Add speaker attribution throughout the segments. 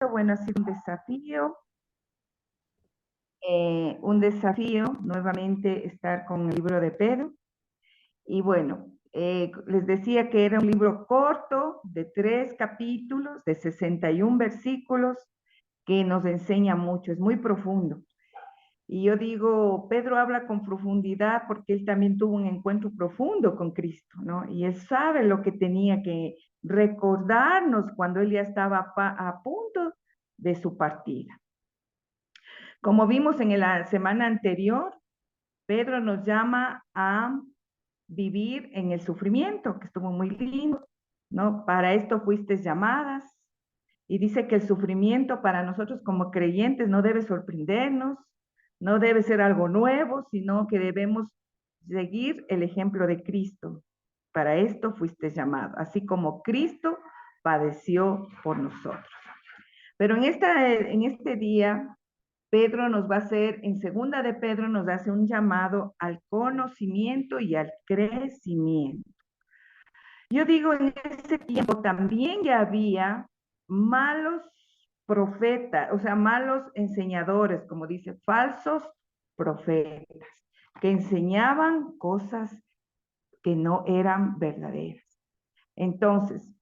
Speaker 1: Bueno, ha sido un desafío nuevamente estar con el libro de Pedro. Y bueno, les decía que era un libro corto de 3 capítulos, de 61 versículos, que nos enseña mucho, es muy profundo. Y yo digo, Pedro habla con profundidad porque él también tuvo un encuentro profundo con Cristo, ¿no? Y él sabe lo que tenía que recordarnos cuando él ya estaba a punto de su partida. Como vimos en la semana anterior, Pedro nos llama a vivir en el sufrimiento, que estuvo muy lindo, ¿no? Para esto fuiste llamadas. Y dice que el sufrimiento para nosotros como creyentes no debe sorprendernos, no debe ser algo nuevo, sino que debemos seguir el ejemplo de Cristo. Para esto fuiste llamado, así como Cristo padeció por nosotros. Pero en este día Pedro nos va a hacer, en segunda de Pedro nos hace un llamado al conocimiento y al crecimiento. Yo digo, en ese tiempo también ya había malos profetas, o sea, malos enseñadores, como dice, falsos profetas, que enseñaban cosas que no eran verdaderas. Entonces,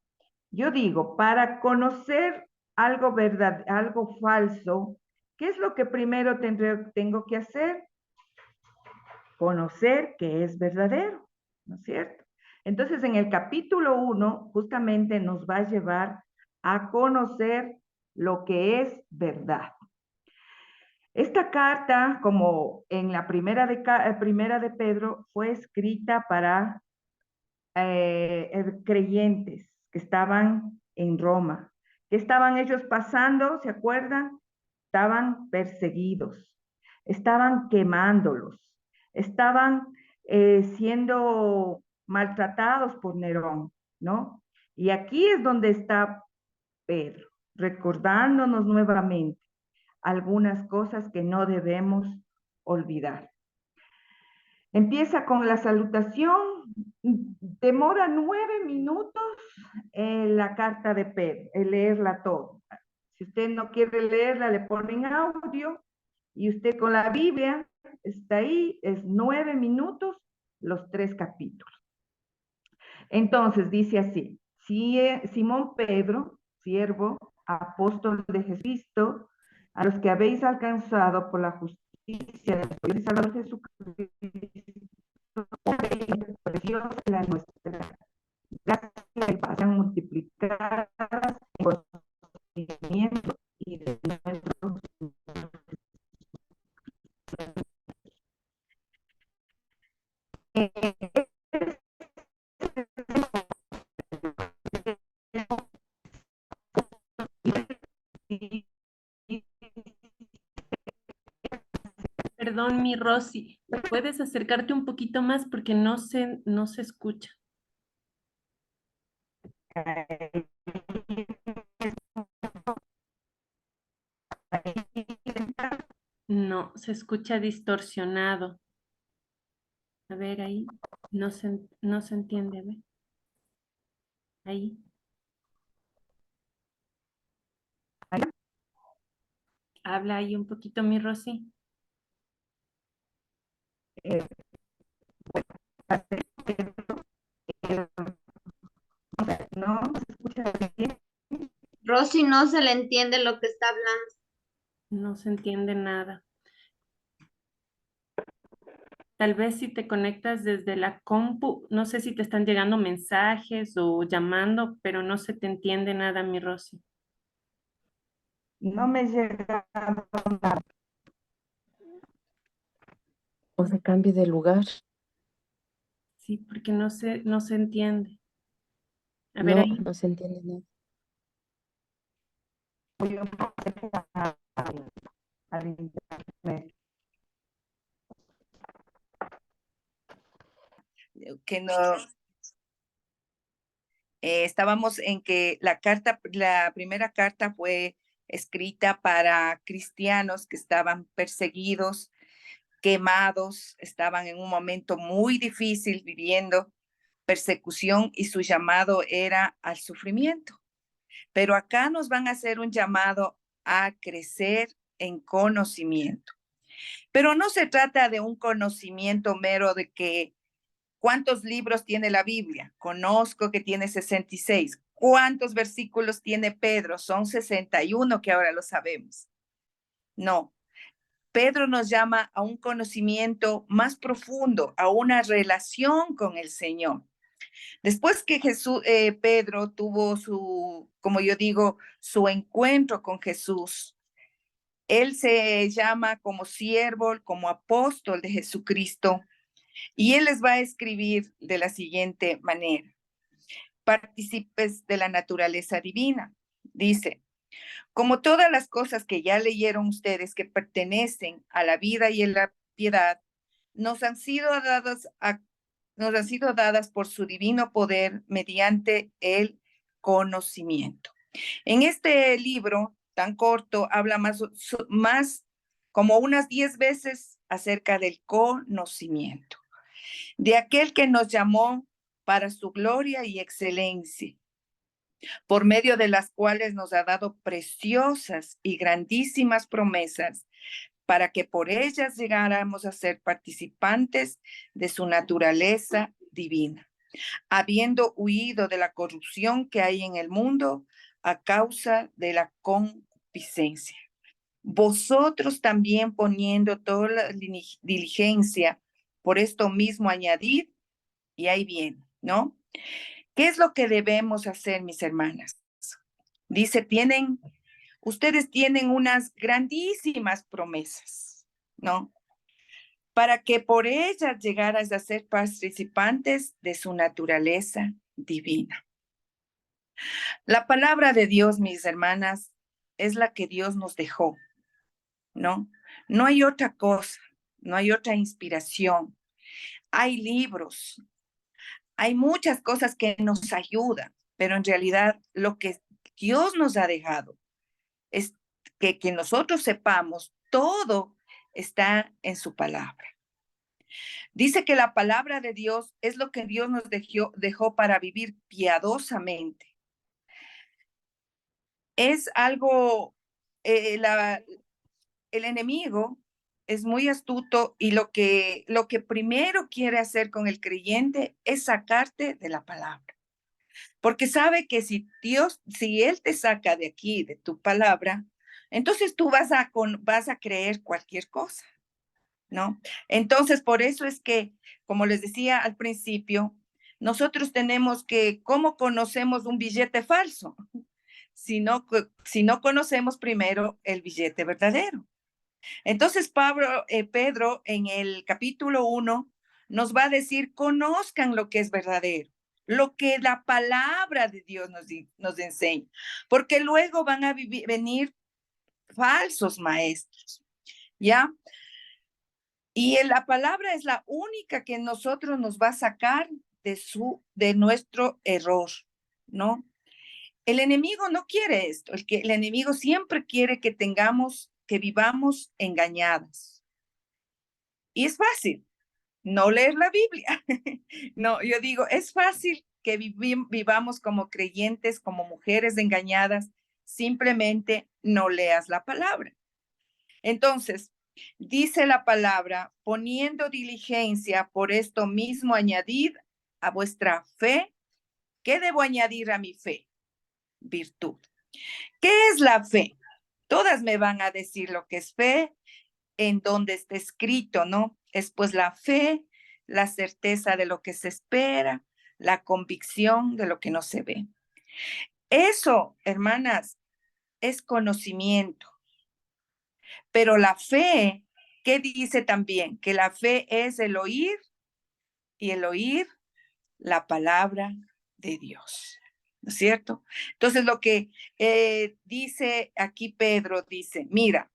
Speaker 1: yo digo, para conocer algo verdad, algo falso, ¿qué es lo que primero tengo que hacer? Conocer que es verdadero, ¿no es cierto? Entonces, en el capítulo 1, justamente nos va a llevar a conocer lo que es verdad. Esta carta, como en la primera de Pedro, fue escrita para creyentes que estaban en Roma. ¿Qué estaban ellos pasando? ¿Se acuerdan? Estaban perseguidos, estaban quemándolos, estaban siendo maltratados por Nerón, ¿no? Y aquí es donde está Pedro, recordándonos nuevamente algunas cosas que no debemos olvidar. Empieza con la salutación, demora 9 minutos la carta de Pedro, leerla todo. Si usted no quiere leerla, le ponen audio y usted con la Biblia está ahí, es 9 minutos los 3 capítulos. Entonces dice así, Simón Pedro, siervo, apóstol de Jesucristo, a los que habéis alcanzado por la justicia de nuestro Salvador Jesucristo, Dios la nuestra gracia y paz sean multiplicadas en conocimiento y de nuestro.
Speaker 2: Perdón, mi Rosy, ¿puedes acercarte un poquito más porque no se escucha? No, se escucha distorsionado. A ver, ahí, no se entiende, a ver. Ahí, habla ahí un poquito, mi Rosy.
Speaker 1: No se escucha bien.
Speaker 3: Rosy no se le entiende lo que está hablando.
Speaker 2: No se entiende nada. Tal vez si te conectas desde la compu, no sé si te están llegando mensajes o llamando, pero no se te entiende nada, mi Rosy.
Speaker 1: No me llega nada.
Speaker 4: O se cambie de lugar.
Speaker 2: Sí, porque no se entiende. A ver
Speaker 4: No,
Speaker 2: ahí.
Speaker 4: no se entiende nada.
Speaker 1: Voy un poco al internet. Que no, estábamos en que la primera carta fue escrita para cristianos que estaban perseguidos, quemados, estaban en un momento muy difícil viviendo persecución y su llamado era al sufrimiento.
Speaker 5: Pero acá nos van a hacer un llamado a crecer en conocimiento. Pero no se trata de un conocimiento mero de que ¿cuántos libros tiene la Biblia? Conozco que tiene 66. ¿Cuántos versículos tiene Pedro? Son 61 que ahora lo sabemos. No, Pedro nos llama a un conocimiento más profundo, a una relación con el Señor. Después que Pedro tuvo como yo digo, su encuentro con Jesús, él se llama como siervo, como apóstol de Jesucristo, y él les va a escribir de la siguiente manera: partícipes de la naturaleza divina. Dice, como todas las cosas que ya leyeron ustedes que pertenecen a la vida y a la piedad, nos han sido dadas por su divino poder mediante el conocimiento. En este libro tan corto habla más como unas 10 veces acerca del conocimiento, de aquel que nos llamó para su gloria y excelencia, por medio de las cuales nos ha dado preciosas y grandísimas promesas, para que por ellas llegáramos a ser participantes de su naturaleza divina, habiendo huido de la corrupción que hay en el mundo a causa de la concupiscencia. Vosotros también, poniendo toda la diligencia, por esto mismo añadid, y ahí viene, ¿no? ¿Qué es lo que debemos hacer, mis hermanas? Dice, ustedes tienen unas grandísimas promesas, ¿no? Para que por ellas llegaras a ser participantes de su naturaleza divina. La palabra de Dios, mis hermanas, es la que Dios nos dejó, ¿no? No hay otra cosa, no hay otra inspiración. Hay libros, hay muchas cosas que nos ayudan, pero en realidad lo que Dios nos ha dejado es que nosotros sepamos, todo está en su palabra. Dice que la palabra de Dios es lo que Dios nos dejó para vivir piadosamente. Es algo, el enemigo es muy astuto y lo que primero quiere hacer con el creyente es sacarte de la palabra. Porque sabe que si Él te saca de aquí, de tu palabra, entonces tú vas a creer cualquier cosa, ¿no? Entonces, por eso es que, como les decía al principio, nosotros tenemos que, ¿cómo conocemos un billete falso? Si no conocemos primero el billete verdadero. Entonces, Pedro, en el capítulo 1, nos va a decir, conozcan lo que es verdadero, lo que la palabra de Dios nos enseña, porque luego van a venir falsos maestros, ¿ya? Y la palabra es la única que nosotros nos va a sacar de nuestro error, ¿no? El enemigo no quiere esto, el enemigo siempre quiere que vivamos engañadas. Y es fácil no leer la Biblia. No, yo digo, es fácil que vivamos como creyentes, como mujeres engañadas, simplemente no leas la palabra. Entonces, dice la palabra, poniendo diligencia, por esto mismo añadid a vuestra fe. ¿Qué debo añadir a mi fe? Virtud. ¿Qué es la fe? Todas me van a decir lo que es fe, en donde está escrito, ¿no? Es pues la fe, la certeza de lo que se espera, la convicción de lo que no se ve. Eso, hermanas, es conocimiento. Pero la fe, ¿qué dice también? Que la fe es el oír y el oír la palabra de Dios, ¿no es cierto? Entonces lo que dice aquí Pedro, dice, mira,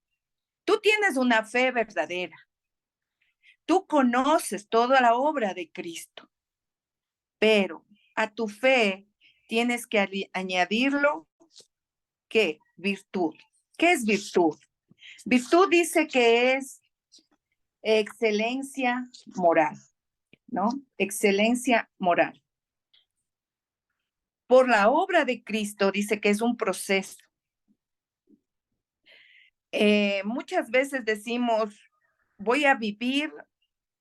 Speaker 5: tú tienes una fe verdadera. Tú conoces toda la obra de Cristo, pero a tu fe tienes que añadirlo, ¿qué? Virtud. ¿Qué es virtud? Virtud dice que es excelencia moral, ¿no? Excelencia moral. por la obra de Cristo, dice que es un proceso. Muchas veces decimos, voy a vivir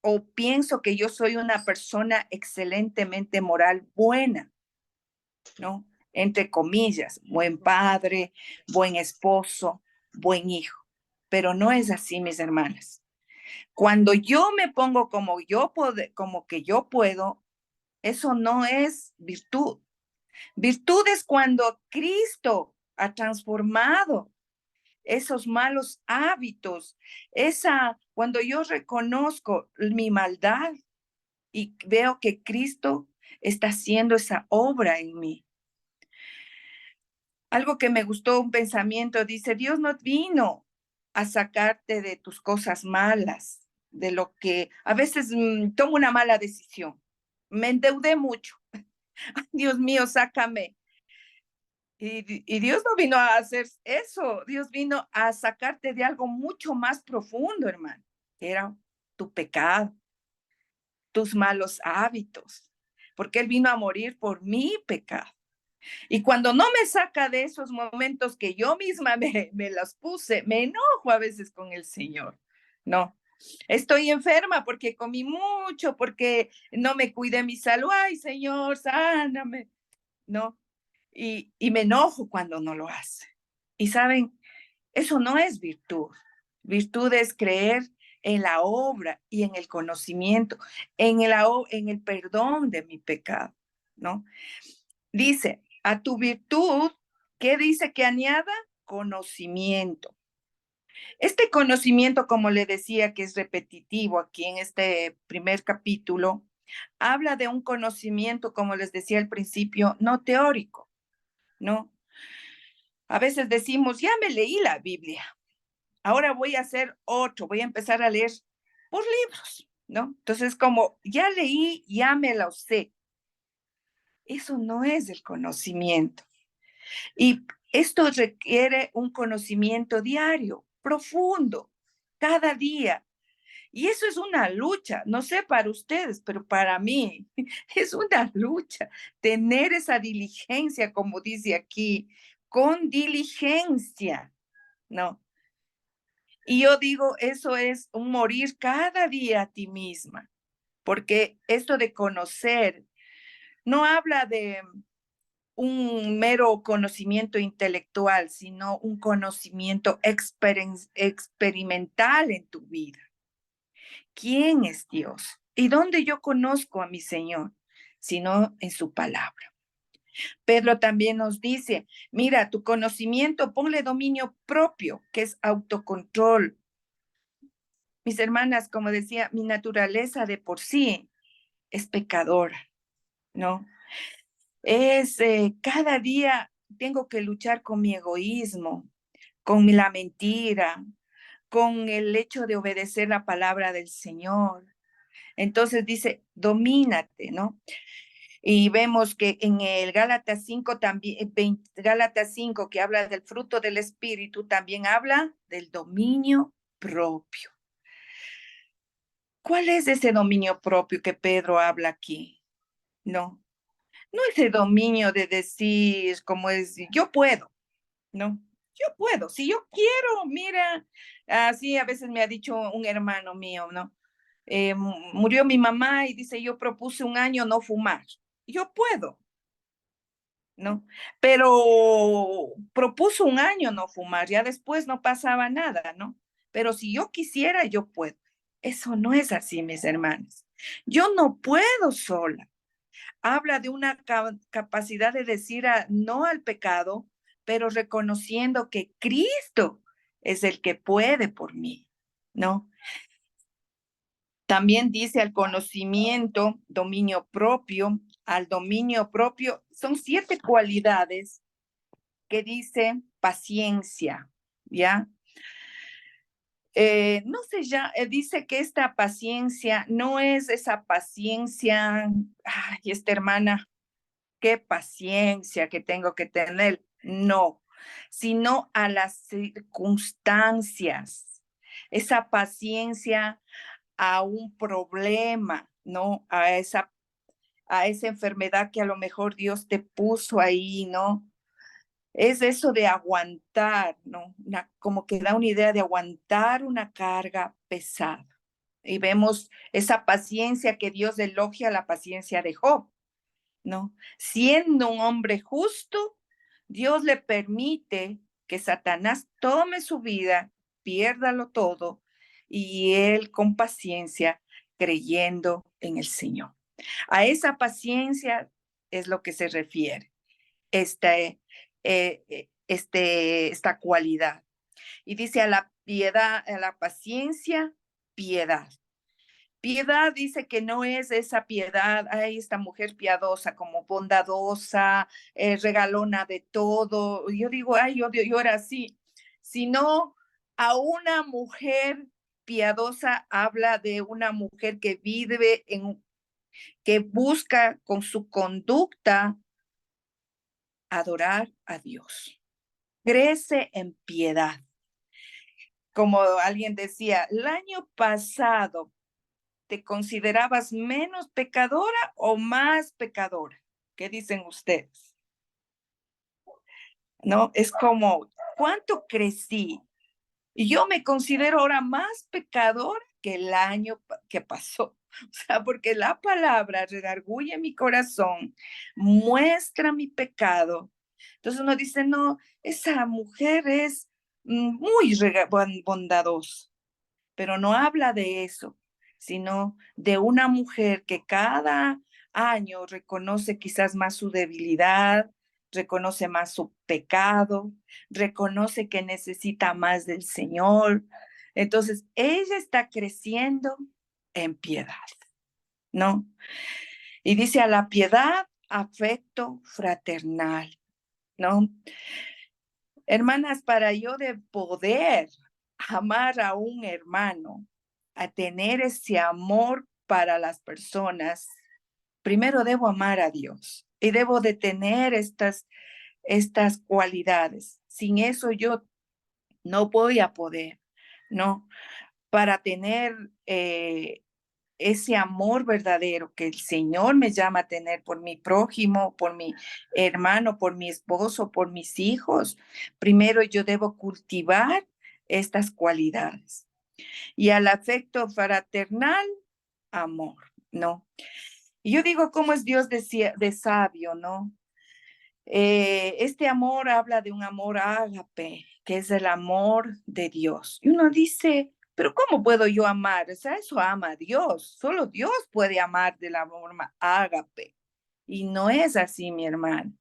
Speaker 5: o pienso que yo soy una persona excelentemente moral, buena, ¿no? Entre comillas, buen padre, buen esposo, buen hijo. Pero no es así, mis hermanas. Cuando yo me pongo como que yo puedo, eso no es virtud. Virtud es cuando Cristo ha transformado esos malos hábitos, cuando yo reconozco mi maldad y veo que Cristo está haciendo esa obra en mí. Algo que me gustó, un pensamiento, dice, Dios no vino a sacarte de tus cosas malas, de lo que a veces tomo una mala decisión. Me endeudé mucho. Dios mío, sácame. Y Dios no vino a hacer eso. Dios vino a sacarte de algo mucho más profundo, hermano. Era tu pecado, tus malos hábitos, porque Él vino a morir por mi pecado. Y cuando no me saca de esos momentos que yo misma me los puse, me enojo a veces con el Señor. No, estoy enferma porque comí mucho, porque no me cuidé mi salud. Ay, Señor, sáname. No, y me enojo cuando no lo hace. Y saben, eso no es virtud. Virtud es creer en la obra y en el conocimiento, en el perdón de mi pecado, ¿no? Dice, a tu virtud, ¿qué dice que añada? Conocimiento. Este conocimiento, como le decía, que es repetitivo aquí en este primer capítulo, habla de un conocimiento, como les decía al principio, no teórico, ¿no? A veces decimos, ya me leí la Biblia, ahora voy a hacer otro, voy a empezar a leer por libros, ¿no? Entonces, como ya leí, ya me lo sé. Eso no es el conocimiento. Y esto requiere un conocimiento diario, profundo, cada día. Y eso es una lucha, no sé para ustedes, pero para mí es una lucha tener esa diligencia, como dice aquí, con diligencia, ¿no? Y yo digo, eso es un morir cada día a ti misma, porque esto de conocer no habla de un mero conocimiento intelectual, sino un conocimiento experimental en tu vida. ¿Quién es Dios? ¿Y dónde yo conozco a mi Señor? Sino en su palabra. Pedro también nos dice, mira, tu conocimiento, ponle dominio propio, que es autocontrol. Mis hermanas, como decía, mi naturaleza de por sí es pecadora, ¿no? Cada día tengo que luchar con mi egoísmo, con la mentira, con el hecho de obedecer la palabra del Señor. Entonces dice, domínate, ¿no? Y vemos que en el Gálatas 5 también, Gálatas 5, que habla del fruto del Espíritu, también habla del dominio propio. ¿Cuál es ese dominio propio que Pedro habla aquí? No, no ese dominio de decir como es, yo puedo, ¿no? Yo puedo, si yo quiero, mira, así a veces me ha dicho un hermano mío, ¿no? Murió mi mamá y dice, yo propuse un año no fumar. Yo puedo, ¿no? Pero propuso un año no fumar, ya después no pasaba nada, ¿no? Pero si yo quisiera, yo puedo. Eso no es así, mis hermanos. Yo no puedo sola. Habla de una capacidad de decir no al pecado, pero reconociendo que Cristo es el que puede por mí, ¿no? También dice al conocimiento, dominio propio, al dominio propio, son 7 cualidades que dice paciencia, ¿ya? No sé, ya dice que esta paciencia no es esa paciencia, ay, esta hermana, qué paciencia que tengo que tener, no, sino a las circunstancias, esa paciencia a un problema, ¿no? a esa enfermedad que a lo mejor Dios te puso ahí, ¿no? Es eso de aguantar, ¿no? Como que da una idea de aguantar una carga pesada. Y vemos esa paciencia que Dios elogia, la paciencia de Job, ¿no? Siendo un hombre justo, Dios le permite que Satanás tome su vida, piérdalo todo, y él con paciencia, creyendo en el Señor. A esa paciencia es lo que se refiere esta cualidad. Y dice a la piedad, a la paciencia, piedad. Piedad dice que no es esa piedad, ay, esta mujer piadosa, como bondadosa, regalona de todo. Yo digo, ay, yo era así. Sino a una mujer piadosa habla de una mujer que vive que busca con su conducta adorar a Dios. Crece en piedad. Como alguien decía, el año pasado, ¿te considerabas menos pecadora o más pecadora? ¿Qué dicen ustedes? ¿No? Es como, ¿cuánto crecí? Y yo me considero ahora más pecadora que el año que pasó. O sea, porque la palabra redarguye mi corazón, muestra mi pecado. Entonces uno dice, no, esa mujer es muy bondadosa, pero no habla de eso, sino de una mujer que cada año reconoce quizás más su debilidad, reconoce más su pecado, reconoce que necesita más del Señor. Entonces, ella está creciendo en piedad, ¿no? Y dice a la piedad, afecto fraternal, ¿no? Hermanas, para yo de poder amar a un hermano, a tener ese amor para las personas, primero debo amar a Dios y debo de tener estas cualidades. Sin eso yo no voy a poder, ¿no? Para tener ese amor verdadero que el Señor me llama a tener por mi prójimo, por mi hermano, por mi esposo, por mis hijos. Primero yo debo cultivar estas cualidades. Y al afecto fraternal, amor, ¿no? Y yo digo, ¿cómo es Dios de sabio, no? Este amor habla de un amor ágape, que es el amor de Dios. Y uno dice, pero ¿cómo puedo yo amar? O sea, eso ama a Dios. Solo Dios puede amar de la forma ágape. Y no es así, mi hermano.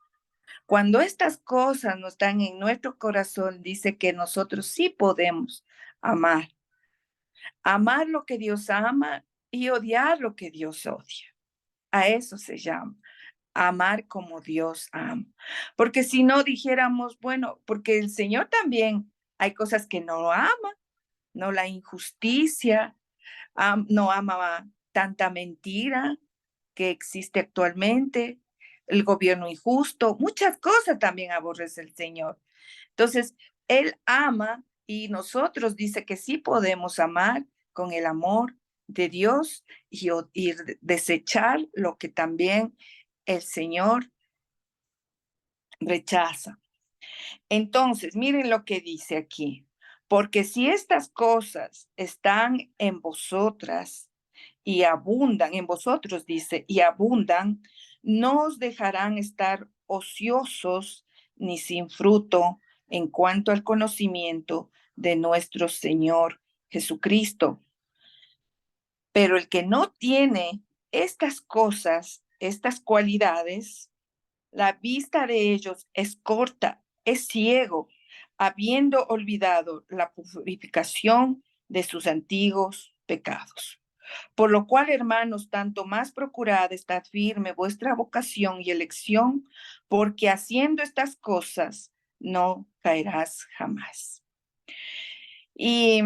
Speaker 5: Cuando estas cosas no están en nuestro corazón, dice que nosotros sí podemos amar. Amar lo que Dios ama y odiar lo que Dios odia. A eso se llama amar como Dios ama. Porque si no dijéramos, bueno, porque el Señor también hay cosas que no ama, no la injusticia, no ama tanta mentira que existe actualmente, el gobierno injusto, muchas cosas también aborrece el Señor. Entonces, Él ama y nosotros dice que sí podemos amar con el amor de Dios y desechar lo que también el Señor rechaza. Entonces, miren lo que dice aquí. Porque si estas cosas están en vosotras y abundan, en vosotros dice, y abundan, no os dejarán estar ociosos ni sin fruto en cuanto al conocimiento de nuestro Señor Jesucristo. Pero el que no tiene estas cosas, estas cualidades, la vista de ellos es corta, es ciego, habiendo olvidado la purificación de sus antiguos pecados. Por lo cual, hermanos, tanto más procurad estar firme vuestra vocación y elección, porque haciendo estas cosas no caerás jamás. Y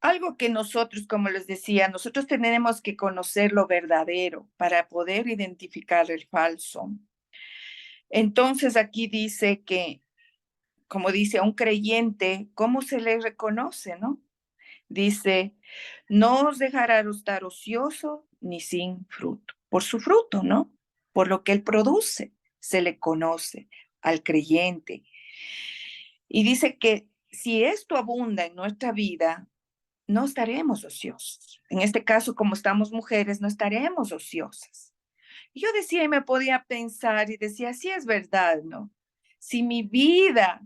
Speaker 5: algo que nosotros, como les decía, nosotros tenemos que conocer lo verdadero para poder identificar el falso. Entonces aquí dice que, como dice a un creyente, ¿cómo se le reconoce, no? Dice, no os dejará estar ocioso ni sin fruto. por su fruto, ¿no? Por lo que él produce, se le conoce al creyente. Y dice que si esto abunda en nuestra vida, no estaremos ociosos. En este caso, como estamos mujeres, no estaremos ociosas. Y yo decía y me podía pensar y decía, sí es verdad, ¿no? Si mi vida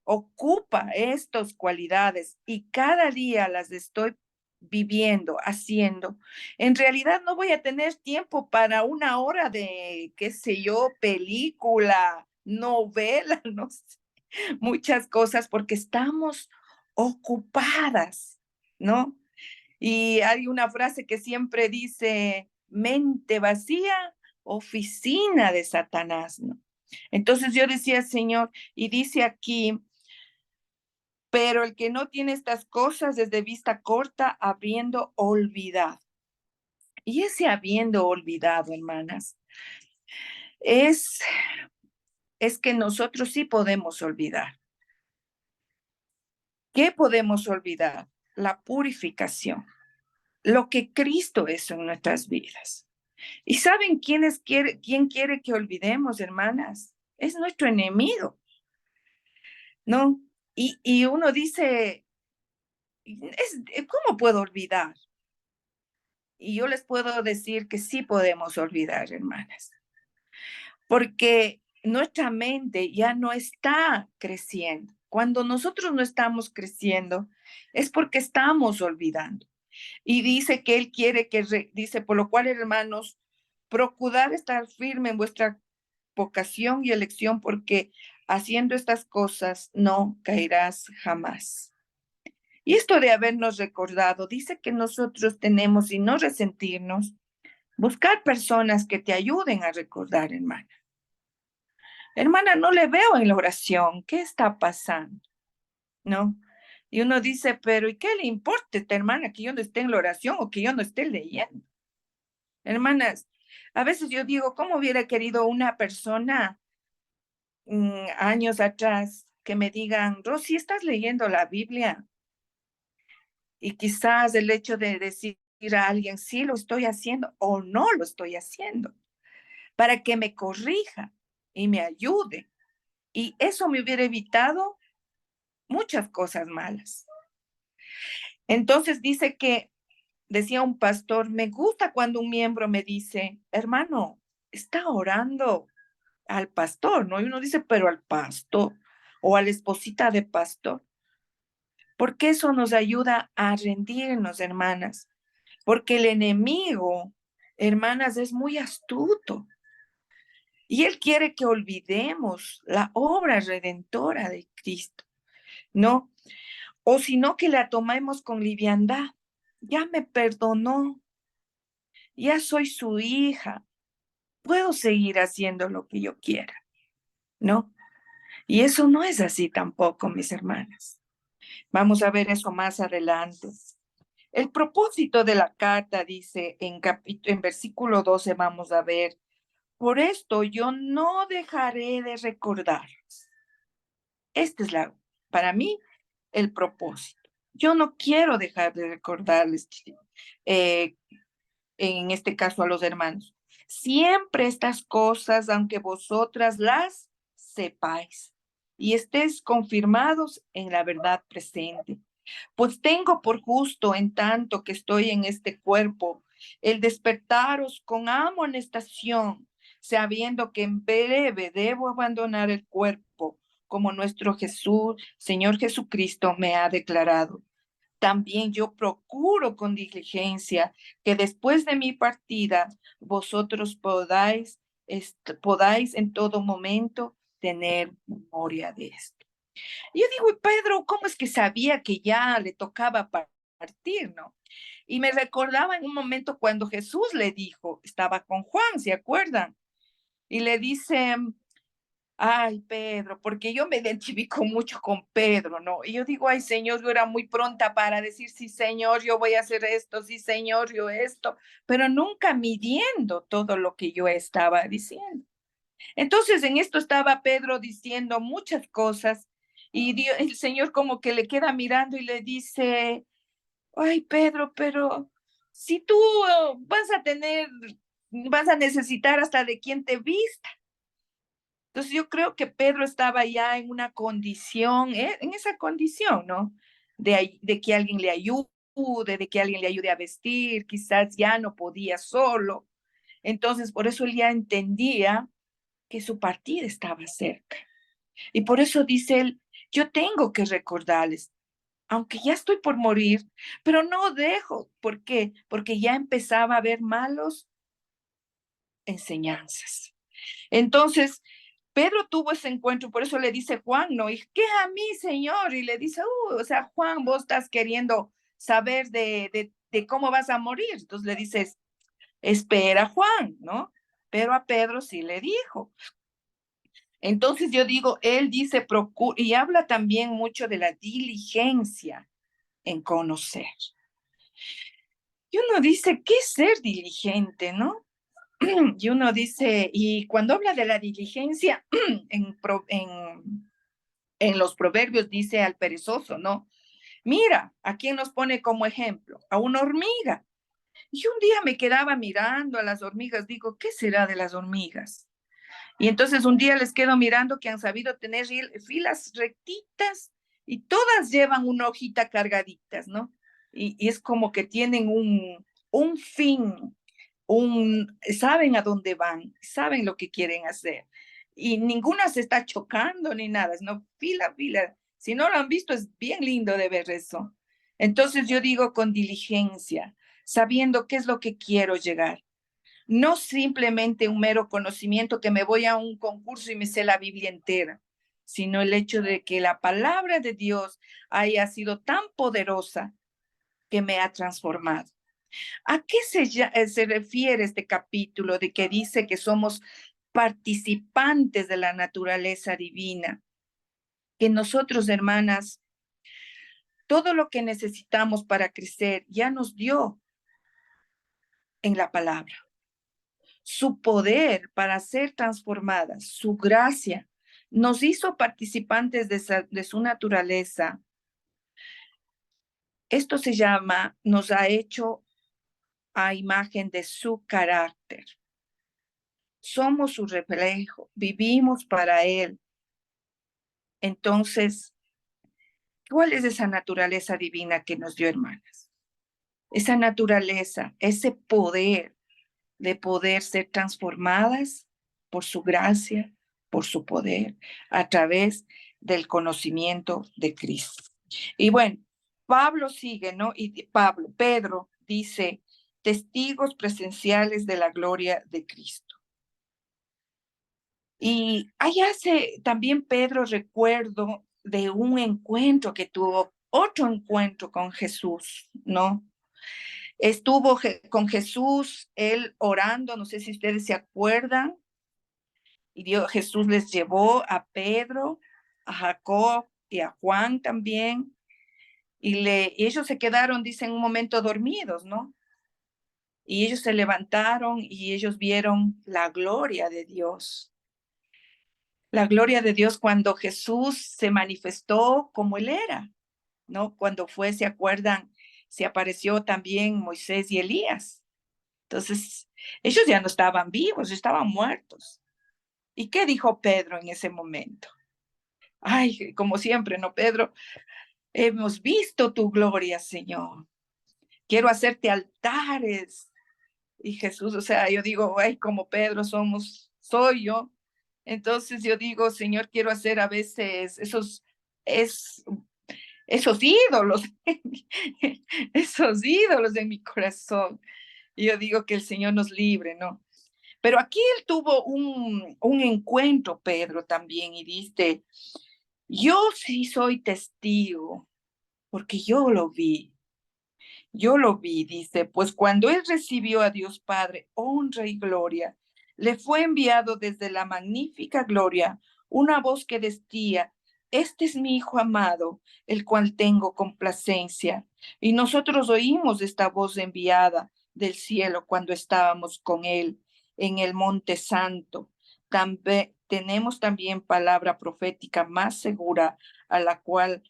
Speaker 5: ocupa estas cualidades y cada día las estoy viviendo, haciendo, en realidad no voy a tener tiempo para una hora de, qué sé yo, película, novela, no sé, muchas cosas, porque estamos ocupadas, ¿no? Y hay una frase que siempre dice, mente vacía, oficina de Satanás, ¿no? Entonces yo decía, Señor, y dice aquí, pero el que no tiene estas cosas desde vista corta, habiendo olvidado. Y ese habiendo olvidado, hermanas, es, es que nosotros sí podemos olvidar. ¿Qué podemos olvidar? La purificación, lo que Cristo es en nuestras vidas. ¿Y saben quién quiere que olvidemos, hermanas? Es nuestro enemigo, ¿no? Y uno dice, ¿cómo puedo olvidar? Y yo les puedo decir que sí podemos olvidar, hermanas, porque nuestra mente ya no está creciendo. Cuando nosotros no estamos creciendo, es porque estamos olvidando. Y dice que Él quiere dice, por lo cual, hermanos, procurad estar firme en vuestra vocación y elección, porque haciendo estas cosas no caerás jamás. Y esto de habernos recordado, dice que nosotros tenemos, y no resentirnos, buscar personas que te ayuden a recordar, hermana. Hermana, no le veo en la oración. ¿Qué está pasando? ¿No? Y uno dice, pero ¿y qué le importa a esta hermana que yo no esté en la oración o que yo no esté leyendo? Hermanas, a veces yo digo, ¿cómo hubiera querido una persona años atrás que me digan, Rosy, ¿estás leyendo la Biblia? Y quizás el hecho de decir a alguien, sí lo estoy haciendo o no lo estoy haciendo, para que me corrija y me ayude. Y eso me hubiera evitado muchas cosas malas. Entonces dice que, decía un pastor, me gusta cuando un miembro me dice, hermano, está orando al pastor, ¿no? Y uno dice, pero al pastor o a la esposita de pastor. Porque eso nos ayuda a rendirnos, hermanas. Porque el enemigo, hermanas, es muy astuto. Y él quiere que olvidemos la obra redentora de Cristo, ¿no? O sino que la tomemos con liviandad. Ya me perdonó, ya soy su hija, puedo seguir haciendo lo que yo quiera, ¿no? Y eso no es así tampoco, mis hermanas. Vamos a ver eso más adelante. El propósito de la carta dice en versículo 12, vamos a ver, por esto yo no dejaré de recordar. Este es para mí, el propósito. Yo no quiero dejar de recordarles, eh, en este caso a los hermanos, siempre estas cosas, aunque vosotras las sepáis y estéis confirmados en la verdad presente. Pues tengo por justo, en tanto que estoy en este cuerpo, el despertaros con amonestación, sabiendo que en breve debo abandonar el cuerpo, como nuestro Jesús, Señor Jesucristo, me ha declarado. También yo procuro con diligencia que después de mi partida vosotros podáis en todo momento tener memoria de esto. Y yo digo, "¿Y Pedro, cómo es que sabía que ya le tocaba partir, no?" Y me recordaba en un momento cuando Jesús le dijo, estaba con Juan, ¿se acuerdan? Y le dice, ay, Pedro, porque yo me identifico mucho con Pedro, ¿no? Y yo digo, ay, Señor, yo era muy pronta para decir, sí, Señor, yo voy a hacer esto, sí, Señor, yo esto, pero nunca midiendo todo lo que yo estaba diciendo. Entonces, en esto estaba Pedro diciendo muchas cosas y el Señor como que le queda mirando y le dice, ay, Pedro, pero si tú vas a tener vas a necesitar hasta de quien te vista. Entonces yo creo que Pedro estaba ya en una condición, en esa condición, ¿no? De que alguien le ayude, de que alguien le ayude a vestir, quizás ya no podía solo. Entonces, por eso él ya entendía que su partida estaba cerca. Y por eso dice él, yo tengo que recordarles, aunque ya estoy por morir, pero no dejo. ¿Por qué? Porque ya empezaba a haber malos enseñanzas. Entonces, Pedro tuvo ese encuentro, por eso le dice Juan, ¿no? ¿Y qué a mí, Señor? Y le dice, o sea, Juan, vos estás queriendo saber de cómo vas a morir. Entonces le dices, espera, Juan, ¿no? Pero a Pedro sí le dijo. Entonces yo digo, él dice, procura, y habla también mucho de la diligencia en conocer. Y uno dice, ¿qué es ser diligente, no? Y uno dice, y cuando habla de la diligencia, en los proverbios dice al perezoso, ¿no? Mira, ¿a quién nos pone como ejemplo? A una hormiga. Y un día me quedaba mirando a las hormigas, digo, ¿qué será de las hormigas? Y entonces un día les quedo mirando que han sabido tener filas rectitas y todas llevan una hojita cargaditas, ¿no? Y es como que tienen un fin, saben a dónde van, saben lo que quieren hacer. Y ninguna se está chocando ni nada, no, fila, fila. Si no lo han visto, es bien lindo de ver eso. Entonces yo digo con diligencia, sabiendo qué es lo que quiero llegar. No simplemente un mero conocimiento que me voy a un concurso y me sé la Biblia entera, sino el hecho de que la palabra de Dios haya sido tan poderosa que me ha transformado. ¿A qué se refiere este capítulo de que dice que somos participantes de la naturaleza divina? Que nosotros, hermanas, todo lo que necesitamos para crecer ya nos dio en la palabra. Su poder para ser transformadas, su gracia, nos hizo participantes de su naturaleza. Esto se llama, nos ha hecho a imagen de su carácter. Somos su reflejo, vivimos para Él. Entonces, ¿cuál es esa naturaleza divina que nos dio, hermanas? Esa naturaleza, ese poder de poder ser transformadas por su gracia, por su poder, a través del conocimiento de Cristo. Y bueno, Pablo sigue, ¿no? Y Pedro dice, testigos presenciales de la gloria de Cristo. Y ahí hace también Pedro recuerdo de un encuentro que tuvo, otro encuentro con Jesús, ¿no? Estuvo con Jesús, él orando, no sé si ustedes se acuerdan, y Jesús les llevó a Pedro, a Jacob y a Juan también, y ellos se quedaron, dicen, un momento dormidos, ¿no? Y ellos se levantaron y ellos vieron la gloria de Dios. La gloria de Dios cuando Jesús se manifestó como él era, ¿no? Cuando fue, ¿se acuerdan? Se apareció también Moisés y Elías. Entonces, ellos ya no estaban vivos, estaban muertos. ¿Y qué dijo Pedro en ese momento? Ay, como siempre, ¿no, Pedro? Hemos visto tu gloria, Señor. Quiero hacerte altares. Y Jesús, o sea, yo digo, ay, como Pedro soy yo. Entonces yo digo, Señor, quiero hacer a veces esos ídolos, esos ídolos de mi corazón. Y yo digo que el Señor nos libre, ¿no? Pero aquí él tuvo un encuentro, Pedro, también, y dice, yo sí soy testigo, porque yo lo vi, dice, pues cuando él recibió a Dios Padre, honra y gloria, le fue enviado desde la magnífica gloria una voz que decía, este es mi Hijo amado, el cual tengo complacencia. Y nosotros oímos esta voz enviada del cielo cuando estábamos con él en el Monte Santo. También, tenemos también palabra profética más segura a la cual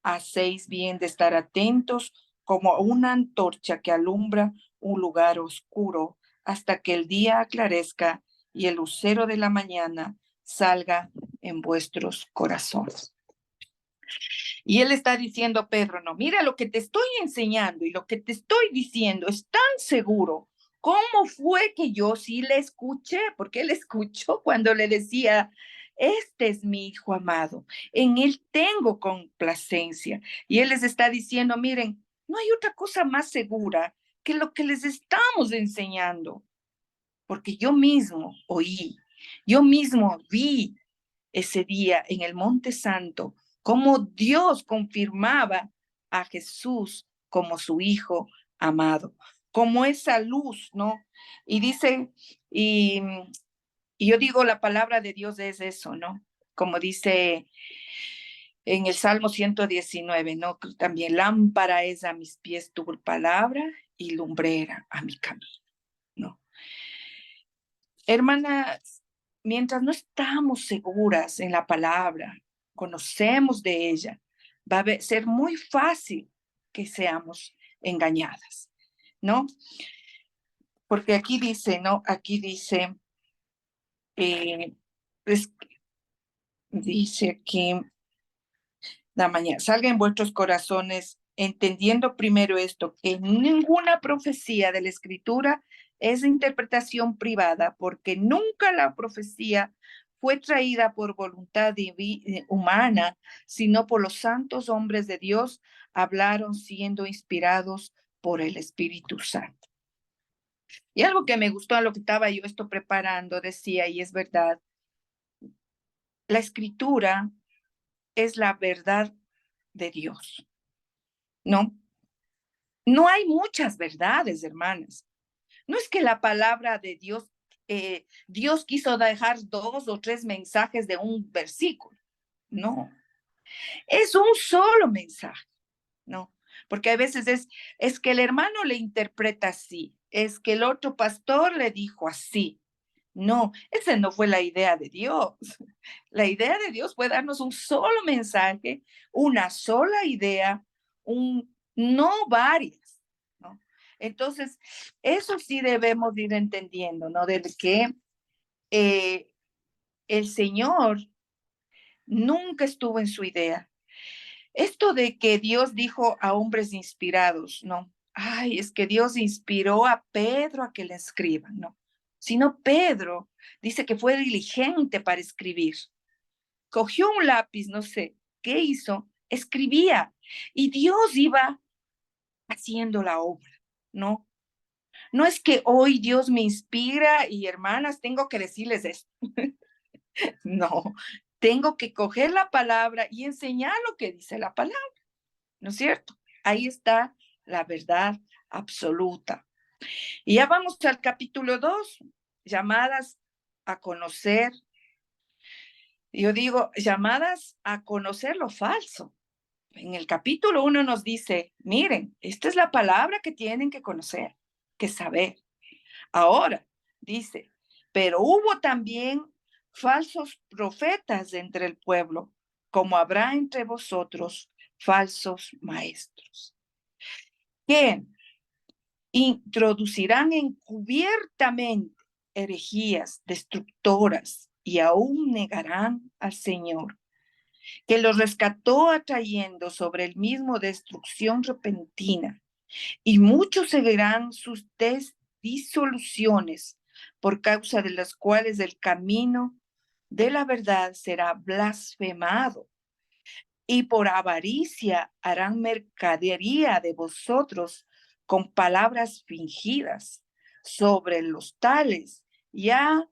Speaker 5: hacéis bien de estar atentos como una antorcha que alumbra un lugar oscuro hasta que el día aclarezca y el lucero de la mañana salga en vuestros corazones. Y él está diciendo a Pedro, no, mira lo que te estoy enseñando y lo que te estoy diciendo es tan seguro. ¿Cómo fue que yo sí le escuché? Porque él escuchó cuando le decía, este es mi hijo amado, en él tengo complacencia. Y él les está diciendo, miren, no hay otra cosa más segura que lo que les estamos enseñando. Porque yo mismo oí, yo mismo vi ese día en el Monte Santo cómo Dios confirmaba a Jesús como su hijo amado, como esa luz, ¿no? Y dice, y yo digo, la palabra de Dios es eso, ¿no? Como dice en el Salmo 119, ¿no? También lámpara es a mis pies tu palabra y lumbrera a mi camino, ¿no? Hermanas, mientras no estamos seguras en la palabra, conocemos de ella, va a ser muy fácil que seamos engañadas, ¿no? Porque aquí dice, ¿no? Aquí dice, pues, dice aquí, la mañana, salga en vuestros corazones, entendiendo primero esto, que ninguna profecía de la Escritura es de interpretación privada, porque nunca la profecía fue traída por voluntad humana, sino por los santos hombres de Dios, hablaron siendo inspirados por el Espíritu Santo. Y algo que me gustó a lo que estaba yo esto preparando, decía, y es verdad, la Escritura es la verdad de Dios, ¿no? No hay muchas verdades, hermanas. No es que la palabra de Dios, Dios quiso dejar 2 o 3 mensajes de un versículo. No, es un solo mensaje, ¿no? Porque a veces es que el hermano le interpreta así, es que el otro pastor le dijo así. No, esa no fue la idea de Dios. La idea de Dios fue darnos un solo mensaje, una sola idea, no varias, ¿no? Entonces, eso sí debemos ir entendiendo, ¿no? De que el Señor nunca estuvo en su idea. Esto de que Dios dijo a hombres inspirados, ¿no? Ay, es que Dios inspiró a Pedro a que le escriban, ¿no? Sino Pedro dice que fue diligente para escribir. Cogió un lápiz, no sé, ¿qué hizo? Escribía y Dios iba haciendo la obra, ¿no? No es que hoy Dios me inspira y hermanas, tengo que decirles esto. No, tengo que coger la palabra y enseñar lo que dice la palabra, ¿no es cierto? Ahí está la verdad absoluta. Y ya vamos al capítulo 2, llamadas a conocer. Yo digo, llamadas a conocer lo falso. En el capítulo 1 nos dice, miren, esta es la palabra que tienen que conocer, que saber. Ahora, dice, pero hubo también falsos profetas entre el pueblo, como habrá entre vosotros falsos maestros, que introducirán encubiertamente herejías destructoras y aún negarán al Señor, que los rescató atrayendo sobre el mismo destrucción repentina, y muchos seguirán sus disoluciones, por causa de las cuales el camino de la verdad será blasfemado, y por avaricia harán mercadería de vosotros con palabras fingidas. Sobre los tales, ya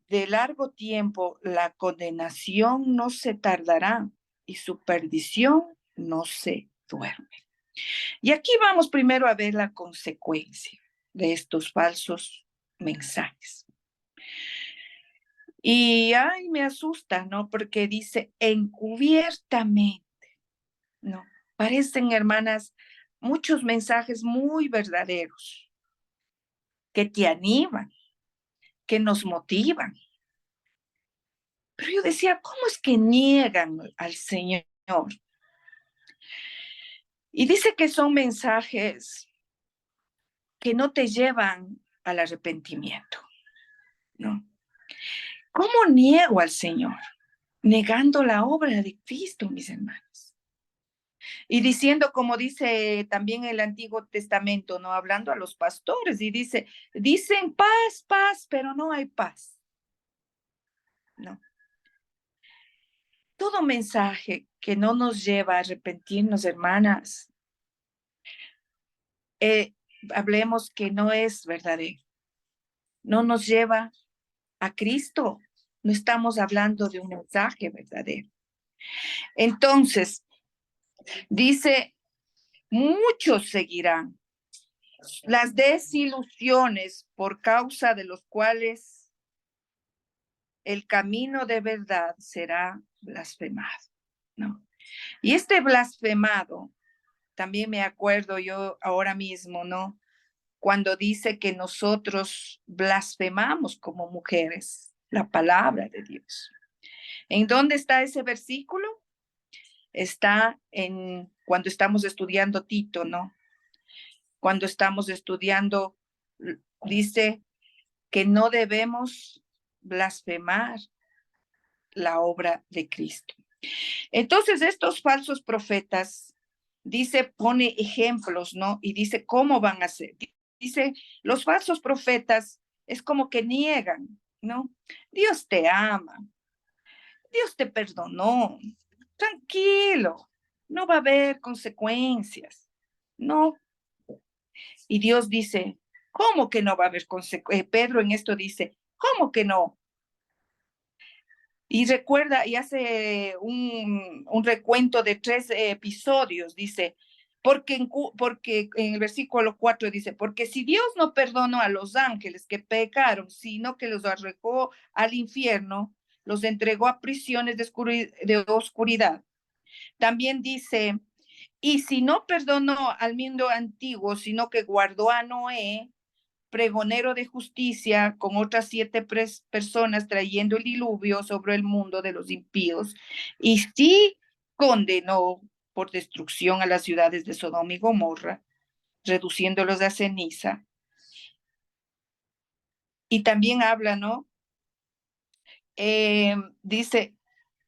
Speaker 5: de largo tiempo la condenación no se tardará y su perdición no se duerme. Y aquí vamos primero a ver la consecuencia de estos falsos mensajes. Y ay, me asusta, ¿no? Porque dice encubiertamente, ¿no? Parecen, hermanas, muchos mensajes muy verdaderos que te animan, que nos motivan. Pero yo decía, ¿cómo es que niegan al Señor? Y dice que son mensajes que no te llevan al arrepentimiento, ¿no? ¿Cómo niego al Señor? Negando la obra de Cristo, mis hermanos. Y diciendo, como dice también el Antiguo Testamento, ¿no? Hablando a los pastores y dicen paz, paz, pero no hay paz. No. Todo mensaje que no nos lleva a arrepentirnos, hermanas, hablemos que no es verdadero. No nos lleva a Cristo. No estamos hablando de un mensaje verdadero. Entonces, dice, muchos seguirán las desilusiones por causa de los cuales el camino de verdad será blasfemado, ¿no? Y este blasfemado, también me acuerdo yo ahora mismo, ¿no? Cuando dice que nosotros blasfemamos como mujeres la palabra de Dios. ¿En dónde está ese versículo? Está cuando estamos estudiando Tito, ¿no? Cuando estamos estudiando, dice que no debemos blasfemar la obra de Cristo. Entonces, estos falsos profetas, pone ejemplos, ¿no? Y dice cómo van a ser. Dice, los falsos profetas es como que niegan, ¿no? Dios te ama, Dios te perdonó, tranquilo, no va a haber consecuencias, ¿no? Y Dios dice, ¿cómo que no va a haber consecuencias? Pedro en esto dice, ¿cómo que no? Y recuerda, y hace un recuento de 3 episodios, dice, porque en el versículo 4 dice, porque si Dios no perdonó a los ángeles que pecaron, sino que los arrojó al infierno, los entregó a prisiones de oscuridad. También dice, y si no perdonó al mundo antiguo, sino que guardó a Noé, pregonero de justicia, con otras 7 personas trayendo el diluvio sobre el mundo de los impíos, y sí condenó por destrucción a las ciudades de Sodoma y Gomorra, reduciéndolos a ceniza. Y también habla, ¿no? Dice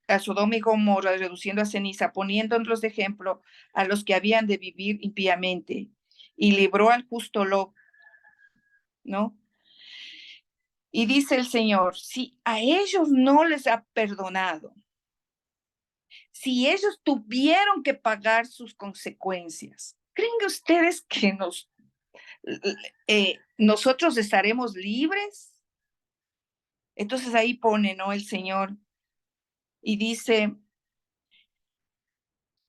Speaker 5: a Sodoma y Gomorra, reduciendo a ceniza, poniéndonos de ejemplo a los que habían de vivir impíamente, y libró al justo Lot, ¿no? Y dice el Señor, si a ellos no les ha perdonado, si ellos tuvieron que pagar sus consecuencias, ¿creen ustedes que nosotros estaremos libres? Entonces ahí pone, ¿no? El Señor y dice,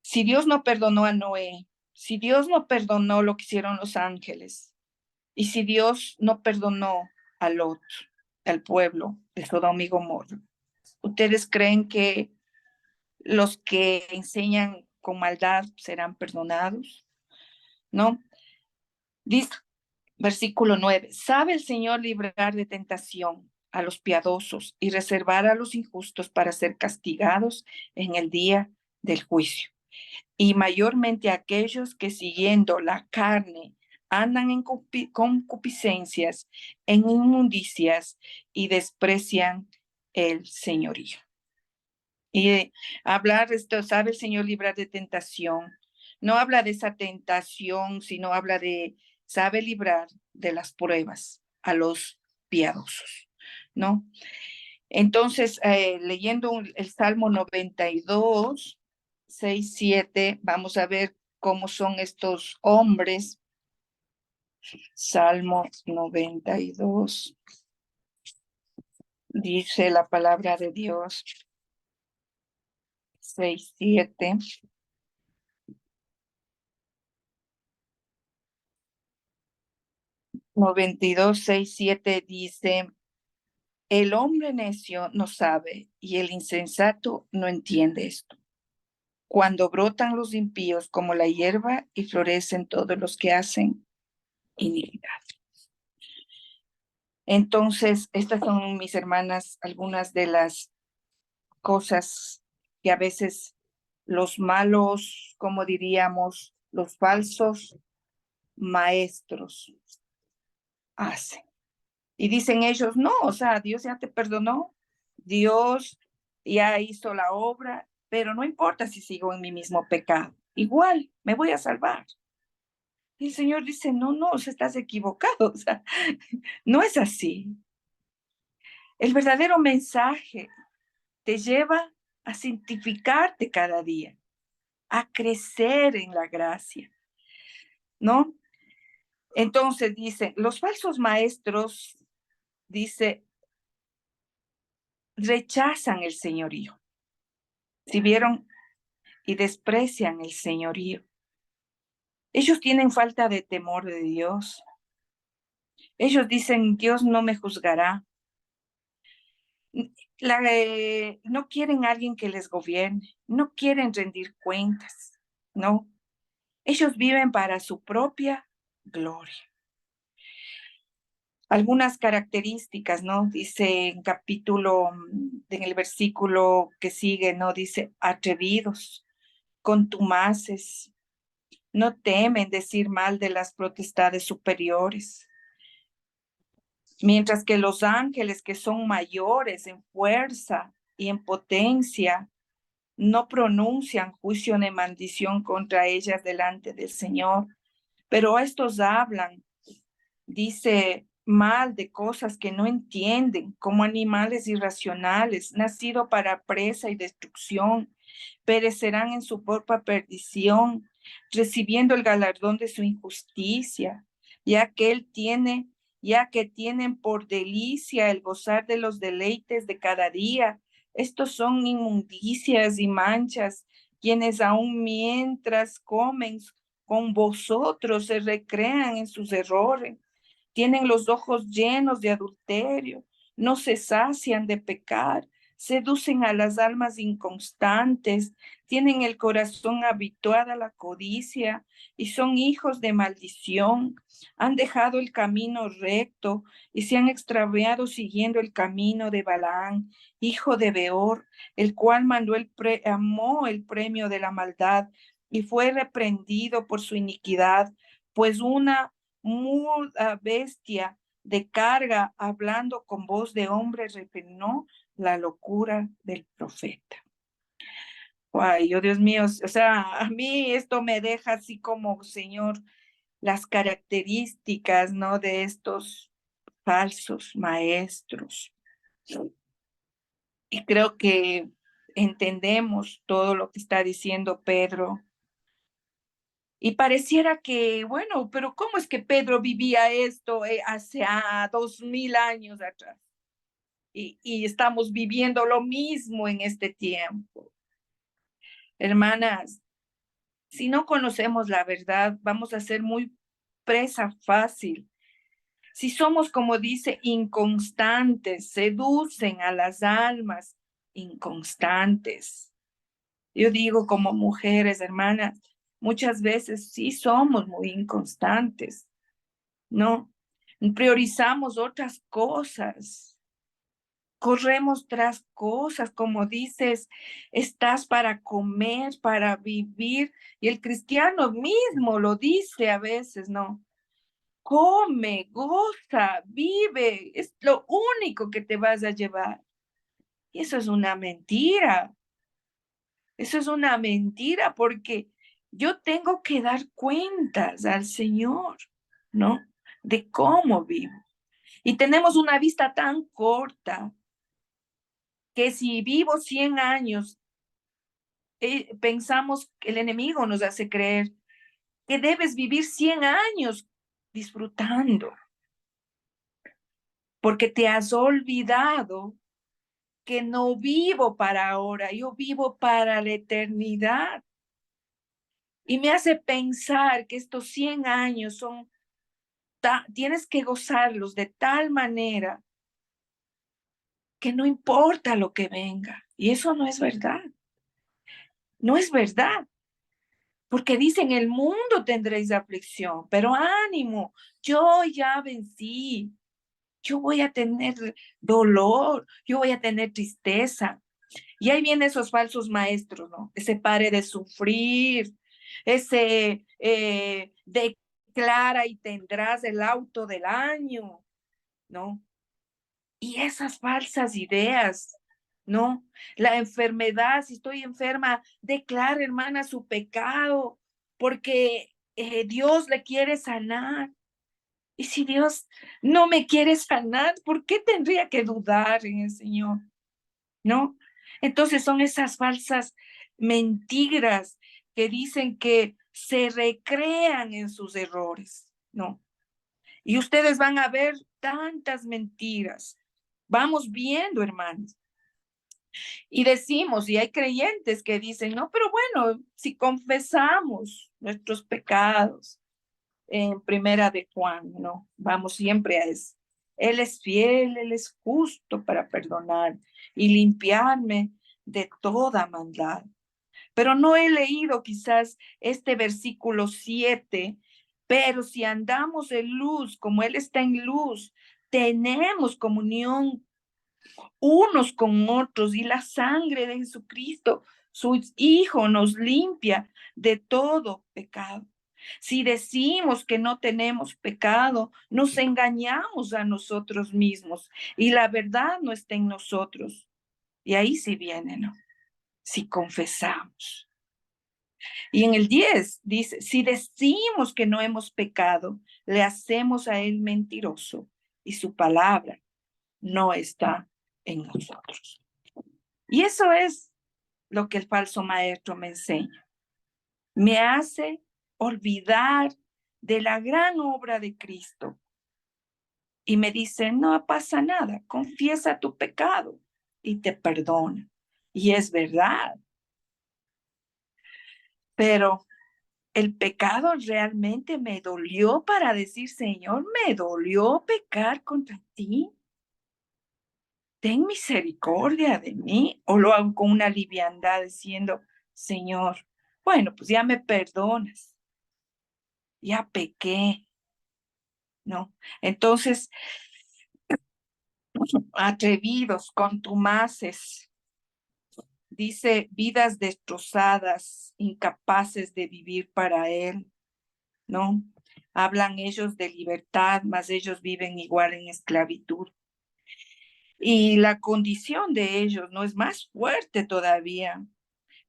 Speaker 5: si Dios no perdonó a Noé, si Dios no perdonó lo que hicieron los ángeles, y si Dios no perdonó a Lot, al pueblo de Sodoma y Gomorra, ¿ustedes creen que los que enseñan con maldad serán perdonados? ¿No? Dice, versículo 9, ¿sabe el Señor librar de tentación a los piadosos y reservar a los injustos para ser castigados en el día del juicio? Y mayormente aquellos que siguiendo la carne andan en concupiscencias, en inmundicias y desprecian el señorío. Y hablar esto, ¿sabe el Señor librar de tentación? No habla de esa tentación, sino habla sabe librar de las pruebas a los piadosos, ¿no? Entonces, leyendo el Salmo 92, 6, 7, vamos a ver cómo son estos hombres. Salmo 92, dice la palabra de Dios. 6, 7. Noventa y dos, 6, 7 dice, el hombre necio no sabe y el insensato no entiende esto. Cuando brotan los impíos como la hierba y florecen todos los que hacen iniquidad. Entonces, estas son, mis hermanas, algunas de las cosas que a veces los malos, como diríamos, los falsos maestros hacen, Y dicen ellos, no, o sea, Dios ya te perdonó, Dios ya hizo la obra, pero no importa si sigo en mi mismo pecado, igual me voy a salvar. Y el Señor dice, no, no, o sea, estás equivocado, o sea, no es así. El verdadero mensaje te lleva a santificarte cada día, a crecer en la gracia, ¿no? Entonces dice, los falsos maestros, dice, rechazan el señorío. Si vieron, y desprecian el señorío. Ellos tienen falta de temor de Dios. Ellos dicen, Dios no me juzgará. No quieren a alguien que les gobierne, no quieren rendir cuentas, ¿no? Ellos viven para su propia gloria. Algunas características, ¿no? Dice en el versículo que sigue, ¿no? Dice, atrevidos, contumaces, no temen decir mal de las potestades superiores, mientras que los ángeles que son mayores en fuerza y en potencia no pronuncian juicio ni maldición contra ellas delante del Señor, pero estos hablan, dice, mal de cosas que no entienden, como animales irracionales, nacidos para presa y destrucción, perecerán en su propia perdición, recibiendo el galardón de su injusticia, ya que tienen por delicia el gozar de los deleites de cada día. Estos son inmundicias y manchas, quienes aún mientras comen con vosotros se recrean en sus errores. Tienen los ojos llenos de adulterio, no se sacian de pecar, seducen a las almas inconstantes, tienen el corazón habituado a la codicia y son hijos de maldición. Han dejado el camino recto y se han extraviado siguiendo el camino de Balaán, hijo de Beor, el cual amó el premio de la maldad y fue reprendido por su iniquidad, pues una muda bestia de carga, hablando con voz de hombre, refrenó la locura del profeta. Ay, oh Dios mío, o sea, a mí esto me deja así como, Señor, las características, ¿no? De estos falsos maestros. Y creo que entendemos todo lo que está diciendo Pedro. Y pareciera que, bueno, pero ¿cómo es que Pedro vivía esto hace 2000 años atrás? Y estamos viviendo lo mismo en este tiempo. Hermanas, si no conocemos la verdad, vamos a ser muy presa fácil. Si somos, como dice, inconstantes, seducen a las almas inconstantes. Yo digo como mujeres, hermanas, muchas veces sí somos muy inconstantes, ¿no? Priorizamos otras cosas, corremos tras cosas, como dices, estás para comer, para vivir, y el cristiano mismo lo dice a veces, ¿no? Come, goza, vive, es lo único que te vas a llevar. Y eso es una mentira. Eso es una mentira porque yo tengo que dar cuentas al Señor, ¿no? De cómo vivo. Y tenemos una vista tan corta que si vivo 100 años, pensamos que el enemigo nos hace creer que debes vivir 100 años disfrutando, porque te has olvidado que no vivo para ahora, yo vivo para la eternidad. Y me hace pensar que estos 100 años tienes que gozarlos de tal manera que no importa lo que venga. Y eso no es verdad. No es verdad. Porque dicen, el mundo tendréis aflicción, pero ánimo, yo ya vencí. Yo voy a tener dolor, yo voy a tener tristeza. Y ahí vienen esos falsos maestros, ¿no? Ese pare de sufrir, declara y tendrás el auto del año. ¿no? Y esas falsas ideas, ¿no? La enfermedad, si estoy enferma, declara, hermana, su pecado, porque Dios le quiere sanar. Y si Dios no me quiere sanar, ¿por qué tendría que dudar en el Señor? ¿No? Entonces son esas falsas mentiras que dicen que se recrean en sus errores, ¿no? Y ustedes van a ver tantas mentiras. Vamos viendo, hermanos. Y decimos, y hay creyentes que dicen, no, pero bueno, si confesamos nuestros pecados en Primera de Juan, ¿no? Vamos siempre a eso. Él es fiel, Él es justo para perdonar y limpiarme de toda maldad. Pero no he leído quizás este versículo 7, pero si andamos en luz, como Él está en luz, tenemos comunión unos con otros y la sangre de Jesucristo, su Hijo, nos limpia de todo pecado. Si decimos que no tenemos pecado, nos engañamos a nosotros mismos y la verdad no está en nosotros. Y ahí sí viene, ¿no? Si confesamos. Y en el 10 dice, si decimos que no hemos pecado, le hacemos a él mentiroso y su palabra no está en nosotros. Y eso es lo que el falso maestro me enseña. Me hace olvidar de la gran obra de Cristo. Y me dice, no pasa nada, confiesa tu pecado y te perdona. Y es verdad. Pero el pecado realmente me dolió para decir, Señor, me dolió pecar contra ti. Ten misericordia de mí. O lo hago con una liviandad diciendo, Señor, bueno, pues ya me perdonas. Ya pequé, ¿no? Entonces, atrevidos, contumaces, dice, vidas destrozadas, incapaces de vivir para Él, ¿no? Hablan ellos de libertad, mas ellos viven igual en esclavitud. Y la condición de ellos no es más fuerte todavía.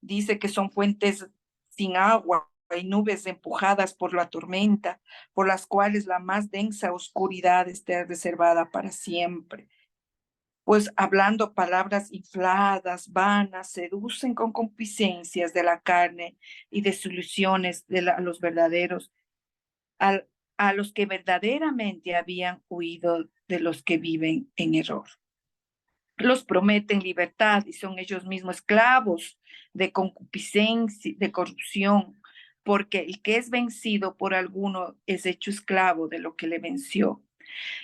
Speaker 5: Dice que son fuentes sin agua y nubes empujadas por la tormenta, por las cuales la más densa oscuridad está reservada para siempre. Pues hablando palabras infladas, vanas, seducen con concupiscencias de la carne y desilusiones de los verdaderos, a los que verdaderamente habían huido de los que viven en error. Los prometen libertad y son ellos mismos esclavos de concupiscencia, de corrupción, porque el que es vencido por alguno es hecho esclavo de lo que le venció.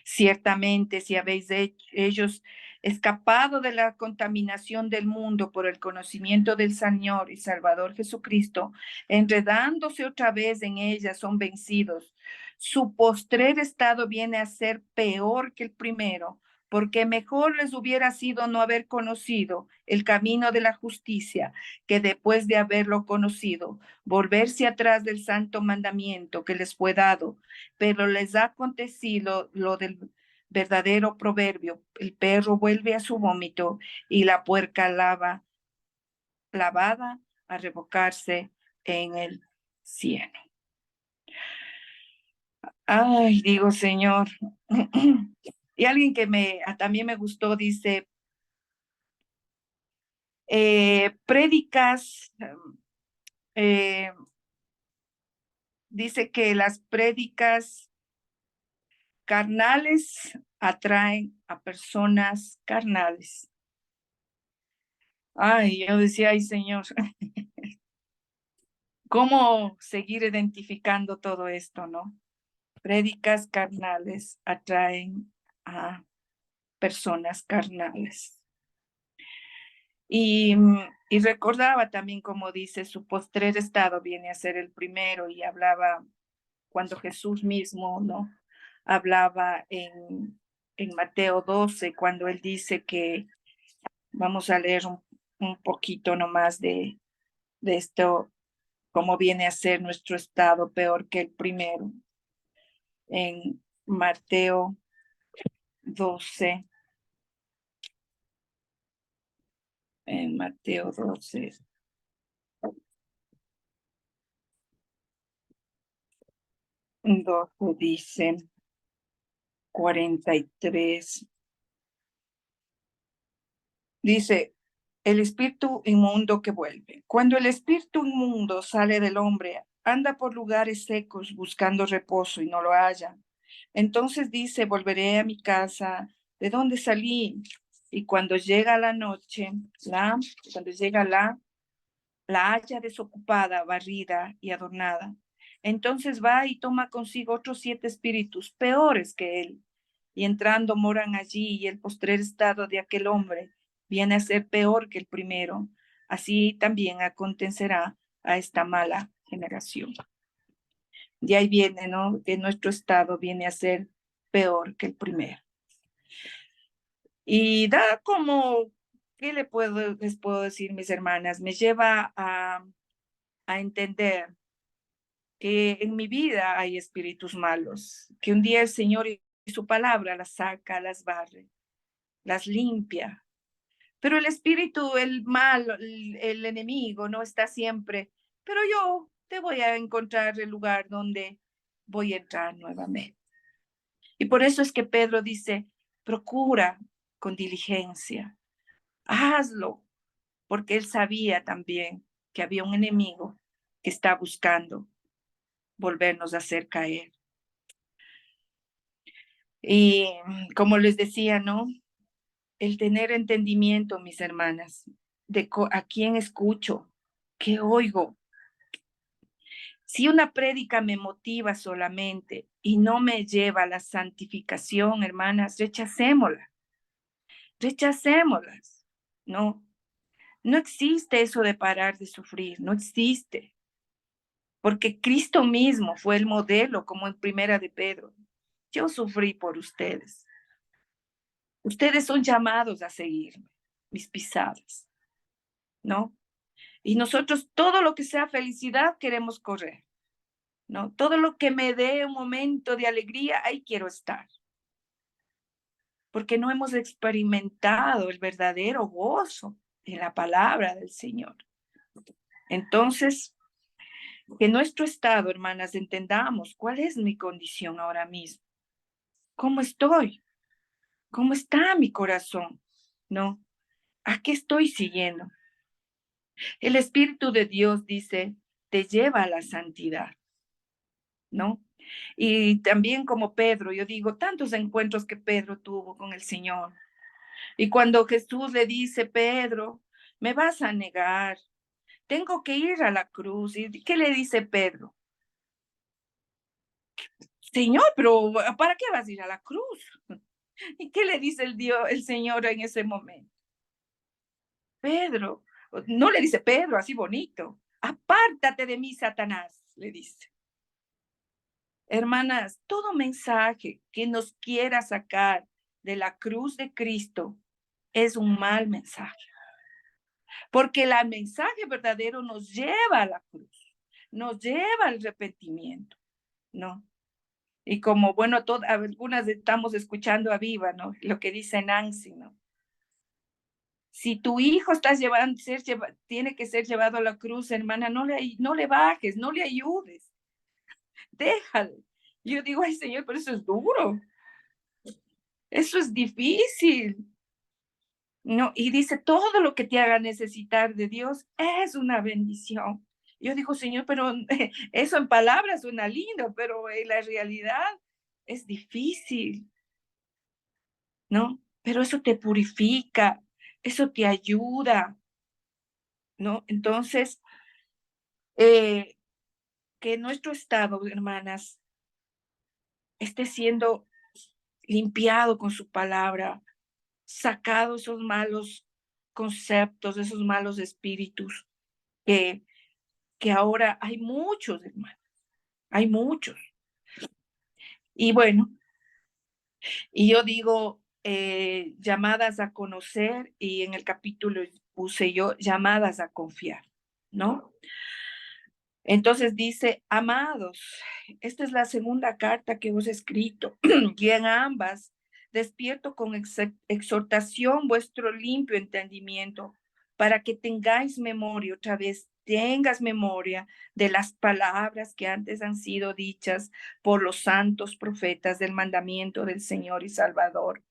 Speaker 5: Ciertamente, si habéis ellos escapado de la contaminación del mundo por el conocimiento del Señor y Salvador Jesucristo, enredándose otra vez en ella, son vencidos. Su postrer estado viene a ser peor que el primero, porque mejor les hubiera sido no haber conocido el camino de la justicia que después de haberlo conocido, volverse atrás del santo mandamiento que les fue dado, pero les ha acontecido lo del verdadero proverbio, el perro vuelve a su vómito y la puerca lavada a revocarse en el cielo. Ay, digo, Señor. Y alguien que también me gustó dice, prédicas, dice que las prédicas carnales atraen a personas carnales. Ay, yo decía, ay, Señor, ¿cómo seguir identificando todo esto, no? Prédicas carnales atraen a personas carnales. Y recordaba también, como dice, su postrer estado viene a ser el primero, y hablaba cuando Jesús mismo, ¿no? Hablaba en Mateo 12, cuando él dice que, vamos a leer un poquito nomás de esto, cómo viene a ser nuestro estado peor que el primero. En Mateo 12. En Mateo 12. 12 dice 43. Dice, el espíritu inmundo que vuelve. Cuando el espíritu inmundo sale del hombre, anda por lugares secos buscando reposo y no lo halla. Entonces dice, volveré a mi casa, de donde salí. Y cuando llega la noche, la halla desocupada, barrida y adornada. Entonces va y toma consigo otros 7 espíritus peores que él. Y entrando moran allí, y el postrer estado de aquel hombre viene a ser peor que el primero. Así también acontecerá a esta mala generación. De ahí viene, ¿no? Que nuestro estado viene a ser peor que el primero. Y da como, ¿qué les puedo decir, mis hermanas? Me lleva a entender que en mi vida hay espíritus malos, que un día el Señor y su palabra las saca, las barre, las limpia. Pero el espíritu, el mal, el enemigo no está siempre, pero yo te voy a encontrar el lugar donde voy a entrar nuevamente. Y por eso es que Pedro dice, procura con diligencia, hazlo, porque él sabía también que había un enemigo que está buscando volvernos a hacer caer. Y como les decía, ¿no? El tener entendimiento, mis hermanas, de a quién escucho, qué oigo. Si una prédica me motiva solamente y no me lleva a la santificación, hermanas, rechacémoslas, ¿no? No existe eso de parar de sufrir, no existe. Porque Cristo mismo fue el modelo, como en Primera de Pedro. Yo sufrí por ustedes. Ustedes son llamados a seguirme, mis pisadas, ¿no? Y nosotros todo lo que sea felicidad queremos correr, ¿no? Todo lo que me dé un momento de alegría, ahí quiero estar. Porque no hemos experimentado el verdadero gozo en la palabra del Señor. Entonces, que nuestro estado, hermanas, entendamos cuál es mi condición ahora mismo. ¿Cómo estoy? ¿Cómo está mi corazón? ¿No? ¿A qué estoy siguiendo? El Espíritu de Dios dice, te lleva a la santidad, ¿no? Y también como Pedro, yo digo, tantos encuentros que Pedro tuvo con el Señor. Y cuando Jesús le dice, Pedro, me vas a negar, tengo que ir a la cruz. ¿Y qué le dice Pedro? Señor, pero ¿para qué vas a ir a la cruz? ¿Y qué le dice el Señor en ese momento? Pedro, no le dice Pedro así bonito, apártate de mí, Satanás, le dice. Hermanas, todo mensaje que nos quiera sacar de la cruz de Cristo es un mal mensaje, porque el mensaje verdadero nos lleva a la cruz, nos lleva al arrepentimiento, ¿no? Y como, bueno, algunas estamos escuchando a viva, ¿no? Lo que dice Nancy, ¿no? Si tu hijo tiene que ser llevado a la cruz, hermana, no le bajes, no le ayudes. Déjalo. Yo digo, ay, Señor, pero eso es duro. Eso es difícil. No, y dice, todo lo que te haga necesitar de Dios es una bendición. Yo digo, Señor, pero eso en palabras suena lindo, pero en la realidad es difícil, ¿no? Pero eso te purifica, eso te ayuda, ¿no? Entonces, que nuestro estado, hermanas, esté siendo limpiado con su palabra, sacado esos malos conceptos, esos malos espíritus, que ahora hay muchos, hermanos, hay muchos. Y bueno, y yo digo, llamadas a conocer, y en el capítulo puse yo, llamadas a confiar, ¿no? Entonces dice, amados, esta es la segunda carta que os he escrito, y en ambas despierto con exhortación vuestro limpio entendimiento, para que tengáis memoria otra vez, tengas memoria de las palabras que antes han sido dichas por los santos profetas del mandamiento del Señor y Salvador.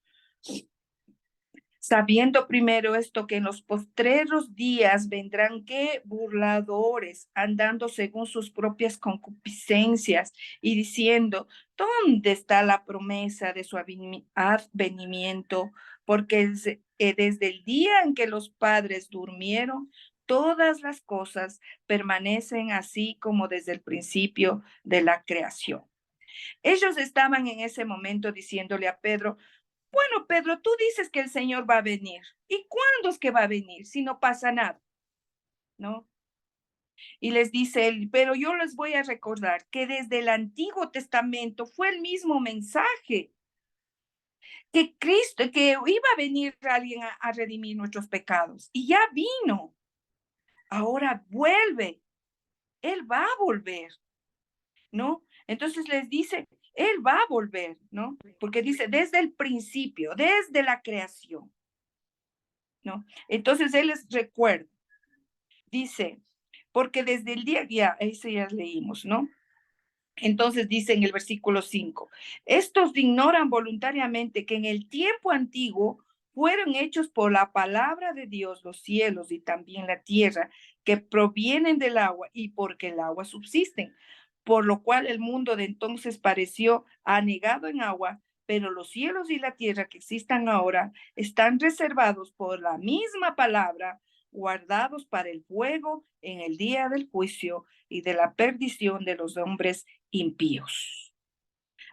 Speaker 5: Sabiendo primero esto, que en los postreros días vendrán que burladores, andando según sus propias concupiscencias y diciendo, ¿dónde está la promesa de su advenimiento? Porque desde el día en que los padres durmieron, todas las cosas permanecen así como desde el principio de la creación. Ellos estaban en ese momento diciéndole a Pedro, bueno, Pedro, tú dices que el Señor va a venir. ¿Y cuándo es que va a venir si no pasa nada? ¿No? Y les dice él, pero yo les voy a recordar que desde el Antiguo Testamento fue el mismo mensaje, que Cristo, que iba a venir alguien a redimir nuestros pecados. Y ya vino. Ahora vuelve. Él va a volver, ¿no? Entonces les dice, Él va a volver, ¿no? Porque dice, desde el principio, desde la creación, ¿no? Entonces Él les recuerda, dice, porque desde el día, ya, ese ya leímos, ¿no? Entonces dice en el versículo 5, estos ignoran voluntariamente que en el tiempo antiguo fueron hechos por la palabra de Dios los cielos y también la tierra, que provienen del agua y porque el agua subsisten, por lo cual el mundo de entonces pareció anegado en agua, pero los cielos y la tierra que existan ahora están reservados por la misma palabra, guardados para el fuego en el día del juicio y de la perdición de los hombres impíos.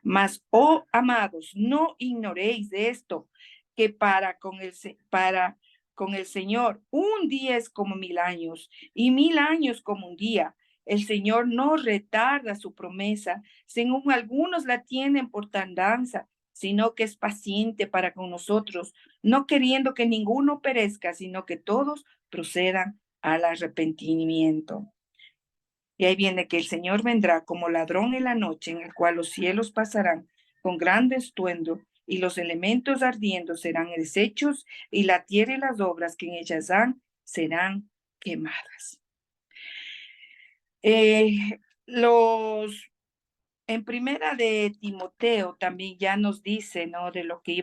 Speaker 5: Mas, oh amados, no ignoréis de esto, que para con el Señor un día es como 1000 años y 1000 años como un día. El Señor no retarda su promesa, según algunos la tienen por tardanza, sino que es paciente para con nosotros, no queriendo que ninguno perezca, sino que todos procedan al arrepentimiento. Y ahí viene que el Señor vendrá como ladrón en la noche, en el cual los cielos pasarán con grande estruendo y los elementos ardiendo serán deshechos y la tierra y las obras que en ellas han serán quemadas. En primera de Timoteo también ya nos dice, ¿no? De lo que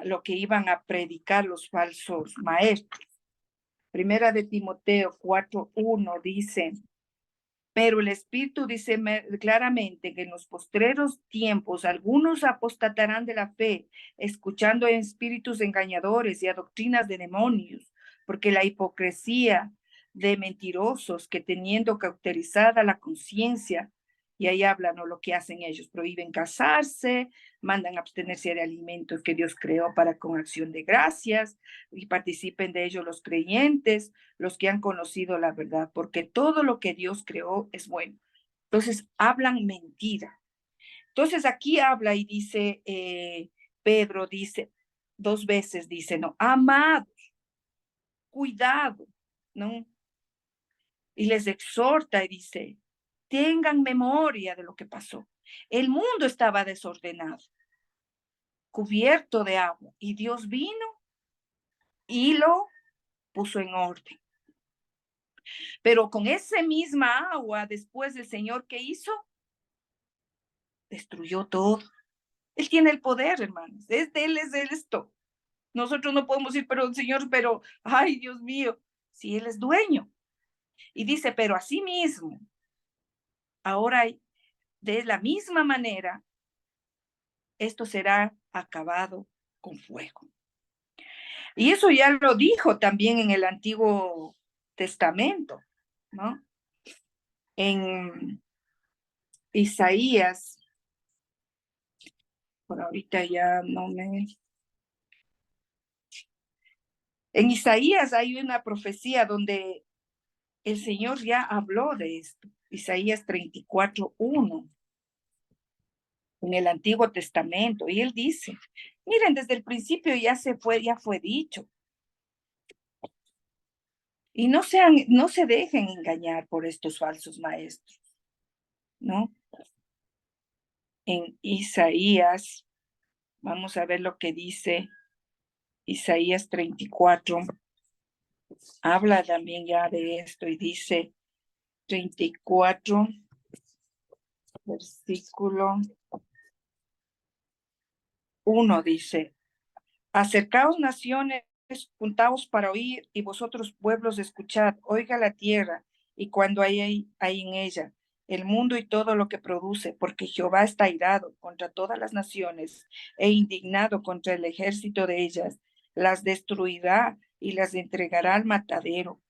Speaker 5: lo que iban a predicar los falsos maestros. Primera de Timoteo 4:1 dice, pero el Espíritu dice claramente que en los postreros tiempos algunos apostatarán de la fe, escuchando a espíritus engañadores y a doctrinas de demonios, porque la hipocresía de mentirosos que teniendo cauterizada la conciencia, y ahí hablan lo que hacen ellos, prohíben casarse, mandan abstenerse de alimentos que Dios creó para con acción de gracias, y participen de ellos los creyentes, los que han conocido la verdad, porque todo lo que Dios creó es bueno. Entonces, hablan mentira. Entonces, aquí habla y dice, Pedro dice, 2 veces dice, no, amados, cuidado, ¿no? Y les exhorta y dice, tengan memoria de lo que pasó. El mundo estaba desordenado, cubierto de agua, y Dios vino y lo puso en orden. Pero con esa misma agua, después el Señor, ¿qué hizo? Destruyó todo. Él tiene el poder, hermanos. Es de Él, es de Él esto. Nosotros no podemos decir, pero Señor, pero, ay, Dios mío, si Él es dueño. Y dice, pero así mismo, ahora de la misma manera, esto será acabado con fuego. Y eso ya lo dijo también en el Antiguo Testamento, ¿no? En Isaías, por ahorita ya no me... En Isaías hay una profecía donde el Señor ya habló de esto. Isaías 34:1 en el Antiguo Testamento. Y él dice, miren, desde el principio ya fue dicho. Y no se dejen engañar por estos falsos maestros, ¿no? En Isaías Vamos a ver lo que dice Isaías 34. Habla también ya de esto y dice 34, versículo 1 dice: Acercaos naciones, juntaos para oír, y vosotros pueblos escuchad, oiga la tierra, y cuando hay en ella, el mundo y todo lo que produce, porque Jehová está airado contra todas las naciones, e indignado contra el ejército de ellas, las destruirá y las entregará al matadero,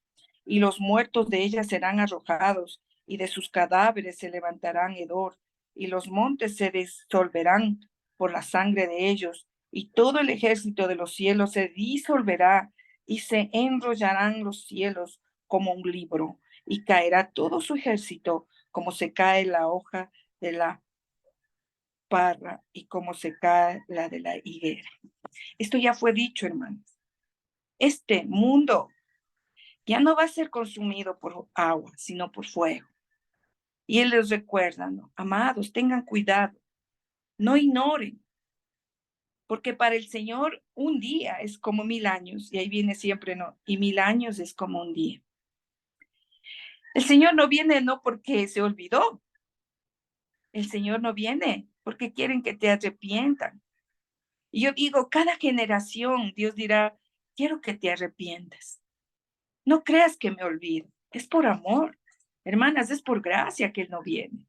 Speaker 5: y los muertos de ellas serán arrojados, y de sus cadáveres se levantarán hedor, y los montes se disolverán por la sangre de ellos, y todo el ejército de los cielos se disolverá, y se enrollarán los cielos como un libro, y caerá todo su ejército como se cae la hoja de la parra y como se cae la de la higuera. Esto ya fue dicho, hermanos. Este mundo ya no va a ser consumido por agua, sino por fuego. Y él les recuerda, ¿no? Amados, tengan cuidado, no ignoren, porque para el Señor un día es como 1000 años, y ahí viene siempre, ¿no? Y 1000 años es como un día. El Señor no viene no porque se olvidó, el Señor no viene porque quieren que te arrepientan. Y yo digo, cada generación Dios dirá, quiero que te arrepientas. No creas que me olvido, es por amor. Hermanas, es por gracia que Él no viene.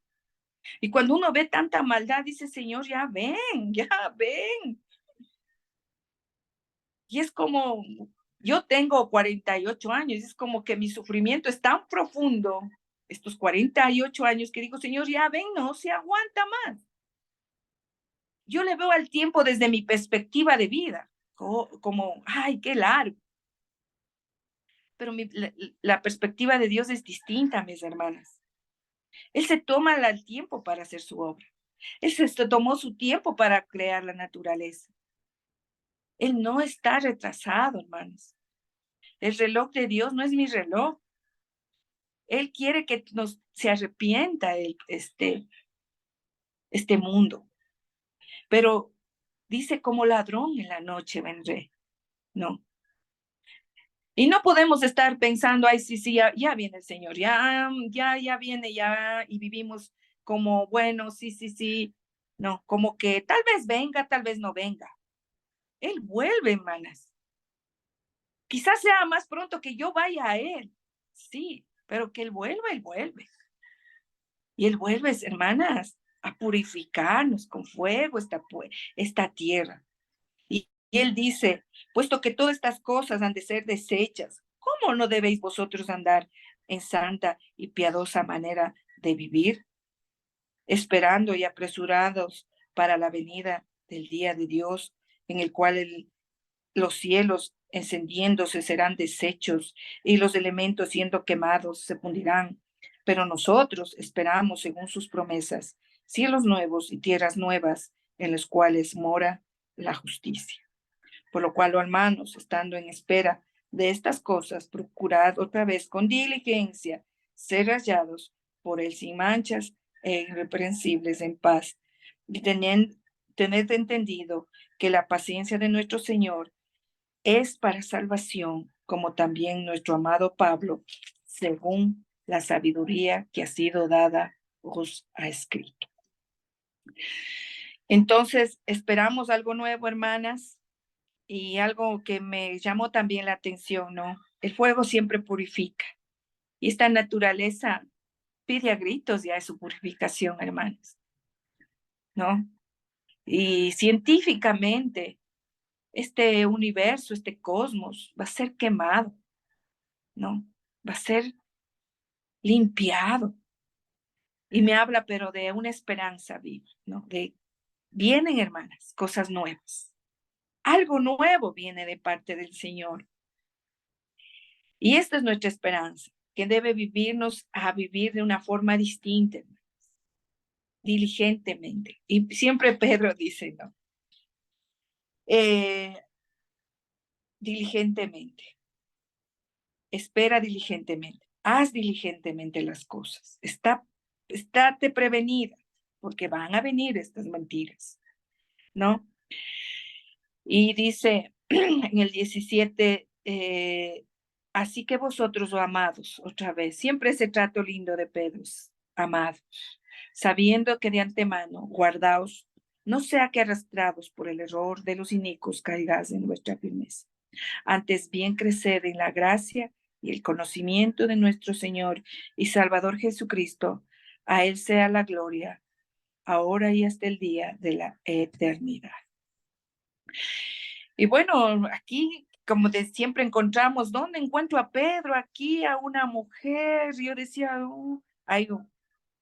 Speaker 5: Y cuando uno ve tanta maldad, dice, Señor, ya ven, ya ven. Y es como, yo tengo 48 años, es como que mi sufrimiento es tan profundo, estos 48 años, que digo, Señor, ya ven, no se aguanta más. Yo le veo al tiempo desde mi perspectiva de vida, como ay, qué largo. Pero la perspectiva de Dios es distinta, mis hermanas. Él se toma el tiempo para hacer su obra. Él se tomó su tiempo para crear la naturaleza. Él no está retrasado, hermanos. El reloj de Dios no es mi reloj. Él quiere que se arrepienta este mundo. Pero dice, como ladrón en la noche vendré. No. Y no podemos estar pensando, ay, sí, ya viene el Señor, ya viene, ya, y vivimos como, bueno, sí. No, como que tal vez venga, tal vez no venga. Él vuelve, hermanas. Quizás sea más pronto que yo vaya a Él. Sí, pero que Él vuelva, Él vuelve. Y Él vuelve, hermanas, a purificarnos con fuego esta tierra. Y Él dice, puesto que todas estas cosas han de ser desechas, ¿cómo no debéis vosotros andar en santa y piadosa manera de vivir, esperando y apresurados para la venida del día de Dios, en el cual los cielos encendiéndose serán deshechos y los elementos siendo quemados se fundirán? Pero nosotros esperamos, según sus promesas, cielos nuevos y tierras nuevas en los cuales mora la justicia. Por lo cual, hermanos, estando en espera de estas cosas, procurad otra vez con diligencia ser hallados por Él sin manchas e irreprensibles en paz. Y tened entendido que la paciencia de nuestro Señor es para salvación, como también nuestro amado Pablo, según la sabiduría que ha sido dada, os ha escrito. Entonces, esperamos algo nuevo, hermanas. Y algo que me llamó también la atención, ¿no? El fuego siempre purifica. Y esta naturaleza pide a gritos ya su purificación, hermanos, ¿no? Y científicamente, este universo, este cosmos, va a ser quemado, ¿no? Va a ser limpiado. Y me habla, pero de una esperanza viva, ¿no? Vienen, hermanas, cosas nuevas. Algo nuevo viene de parte del Señor. Y esta es nuestra esperanza, que debe vivirnos a vivir de una forma distinta, diligentemente. Y siempre Pedro dice, ¿no? Diligentemente. Espera diligentemente. Haz diligentemente las cosas. Estate prevenida, porque van a venir estas mentiras, ¿no? Y dice en el 17, así que vosotros, oh amados, otra vez, siempre ese trato lindo de Pedro, amados, sabiendo que de antemano guardaos, no sea que arrastrados por el error de los inicuos caigáis en vuestra firmeza. Antes bien creced en la gracia y el conocimiento de nuestro Señor y Salvador Jesucristo. A Él sea la gloria, ahora y hasta el día de la eternidad. Y bueno, aquí, como de siempre encontramos, ¿dónde encuentro a Pedro? Aquí a una mujer. Yo decía, hay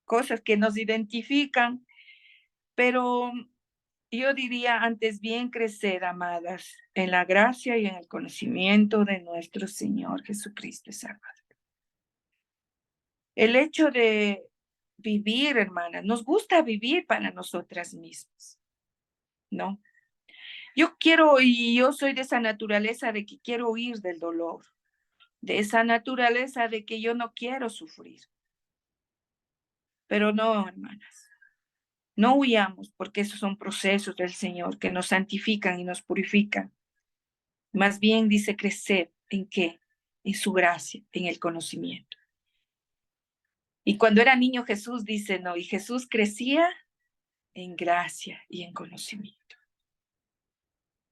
Speaker 5: cosas que nos identifican, pero yo diría antes bien crecer, amadas, en la gracia y en el conocimiento de nuestro Señor Jesucristo y Salvador. El hecho de vivir, hermanas, nos gusta vivir para nosotras mismas, ¿no? Yo quiero, y yo soy de esa naturaleza de que quiero huir del dolor, de esa naturaleza de que yo no quiero sufrir. Pero no, hermanas, no huyamos, porque esos son procesos del Señor que nos santifican y nos purifican. Más bien dice crecer, ¿en qué? En su gracia, en el conocimiento. Y cuando era niño Jesús dice, no, y Jesús crecía en gracia y en conocimiento.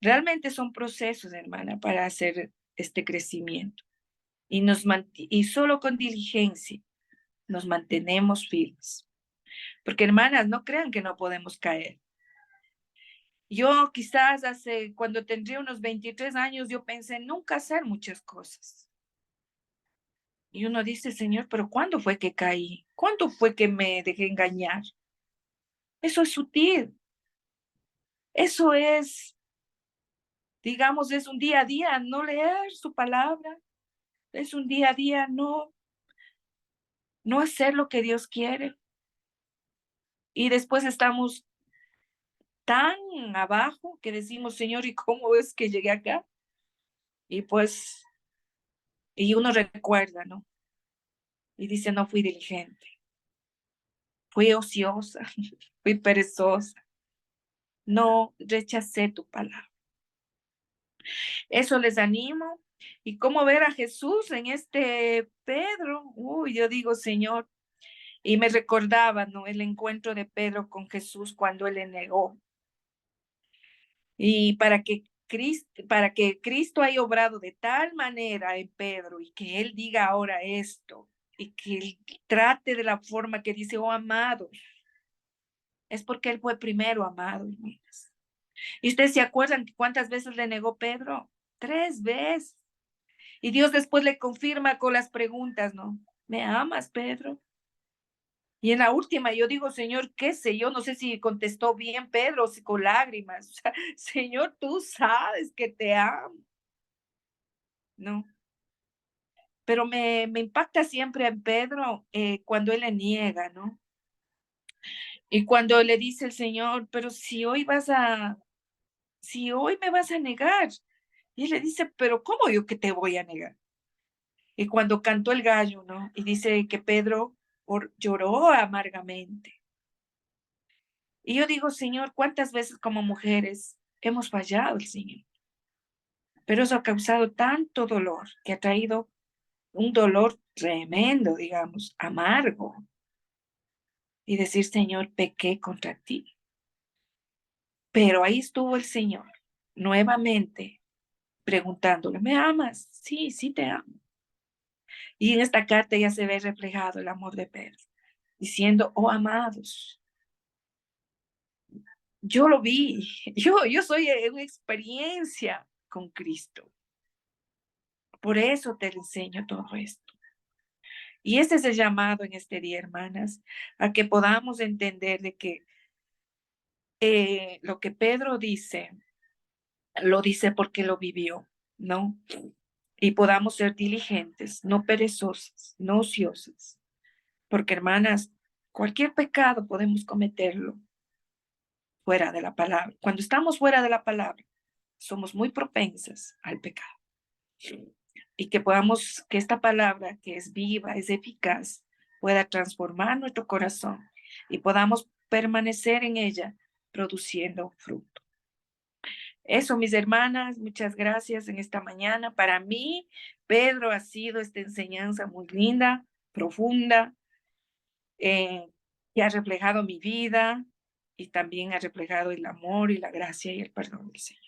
Speaker 5: Realmente son procesos, hermana, para hacer este crecimiento. Y solo con diligencia nos mantenemos firmes. Porque, hermanas, no crean que no podemos caer. Yo quizás cuando tendría unos 23 años, yo pensé en nunca hacer muchas cosas. Y uno dice, Señor, pero ¿cuándo fue que caí? ¿Cuándo fue que me dejé engañar? Eso es sutil. Eso es, digamos, es un día a día no leer su palabra. Es un día a día no hacer lo que Dios quiere. Y después estamos tan abajo que decimos, Señor, ¿y cómo es que llegué acá? Y pues, y uno recuerda, ¿no? Y dice, no fui diligente, fui ociosa, fui perezosa, no rechacé tu palabra. Eso les animo. Y cómo ver a Jesús en este Pedro. Uy, yo digo, Señor, y me recordaba, ¿no? El encuentro de Pedro con Jesús cuando él le negó. Y para que Cristo haya obrado de tal manera en Pedro y que él diga ahora esto y que él trate de la forma que dice, oh amados, es porque él fue primero amado, hermanas. ¿Y ustedes se acuerdan cuántas veces le negó Pedro? 3 veces. Y Dios después le confirma con las preguntas, ¿no? ¿Me amas, Pedro? Y en la última yo digo, Señor, qué sé yo, no sé si contestó bien Pedro, si con lágrimas. O sea, Señor, tú sabes que te amo. No. Pero me impacta siempre en Pedro cuando él le niega, ¿no? Y cuando le dice el Señor, pero si hoy me vas a negar. Y él le dice, pero ¿cómo yo que te voy a negar? Y cuando cantó el gallo, ¿no? Y dice que Pedro lloró amargamente. Y yo digo, Señor, ¿cuántas veces como mujeres hemos fallado al Señor? Pero eso ha causado tanto dolor, que ha traído un dolor tremendo, digamos, amargo. Y decir, Señor, pequé contra ti. Pero ahí estuvo el Señor, nuevamente, preguntándole, ¿me amas? Sí, sí te amo. Y en esta carta ya se ve reflejado el amor de Pedro, diciendo, oh amados, yo lo vi, yo soy una experiencia con Cristo. Por eso te enseño todo esto. Y este es el llamado en este día, hermanas, a que podamos entender de que lo que Pedro dice, lo dice porque lo vivió, ¿no? Y podamos ser diligentes, no perezosas, no ociosas. Porque, hermanas, cualquier pecado podemos cometerlo fuera de la palabra. Cuando estamos fuera de la palabra, somos muy propensas al pecado. Y que esta palabra que es viva, es eficaz, pueda transformar nuestro corazón y podamos permanecer en ella produciendo fruto. Eso, mis hermanas, muchas gracias en esta mañana. Para mí, Pedro, ha sido esta enseñanza muy linda, profunda, que ha reflejado mi vida y también ha reflejado el amor y la gracia y el perdón del Señor.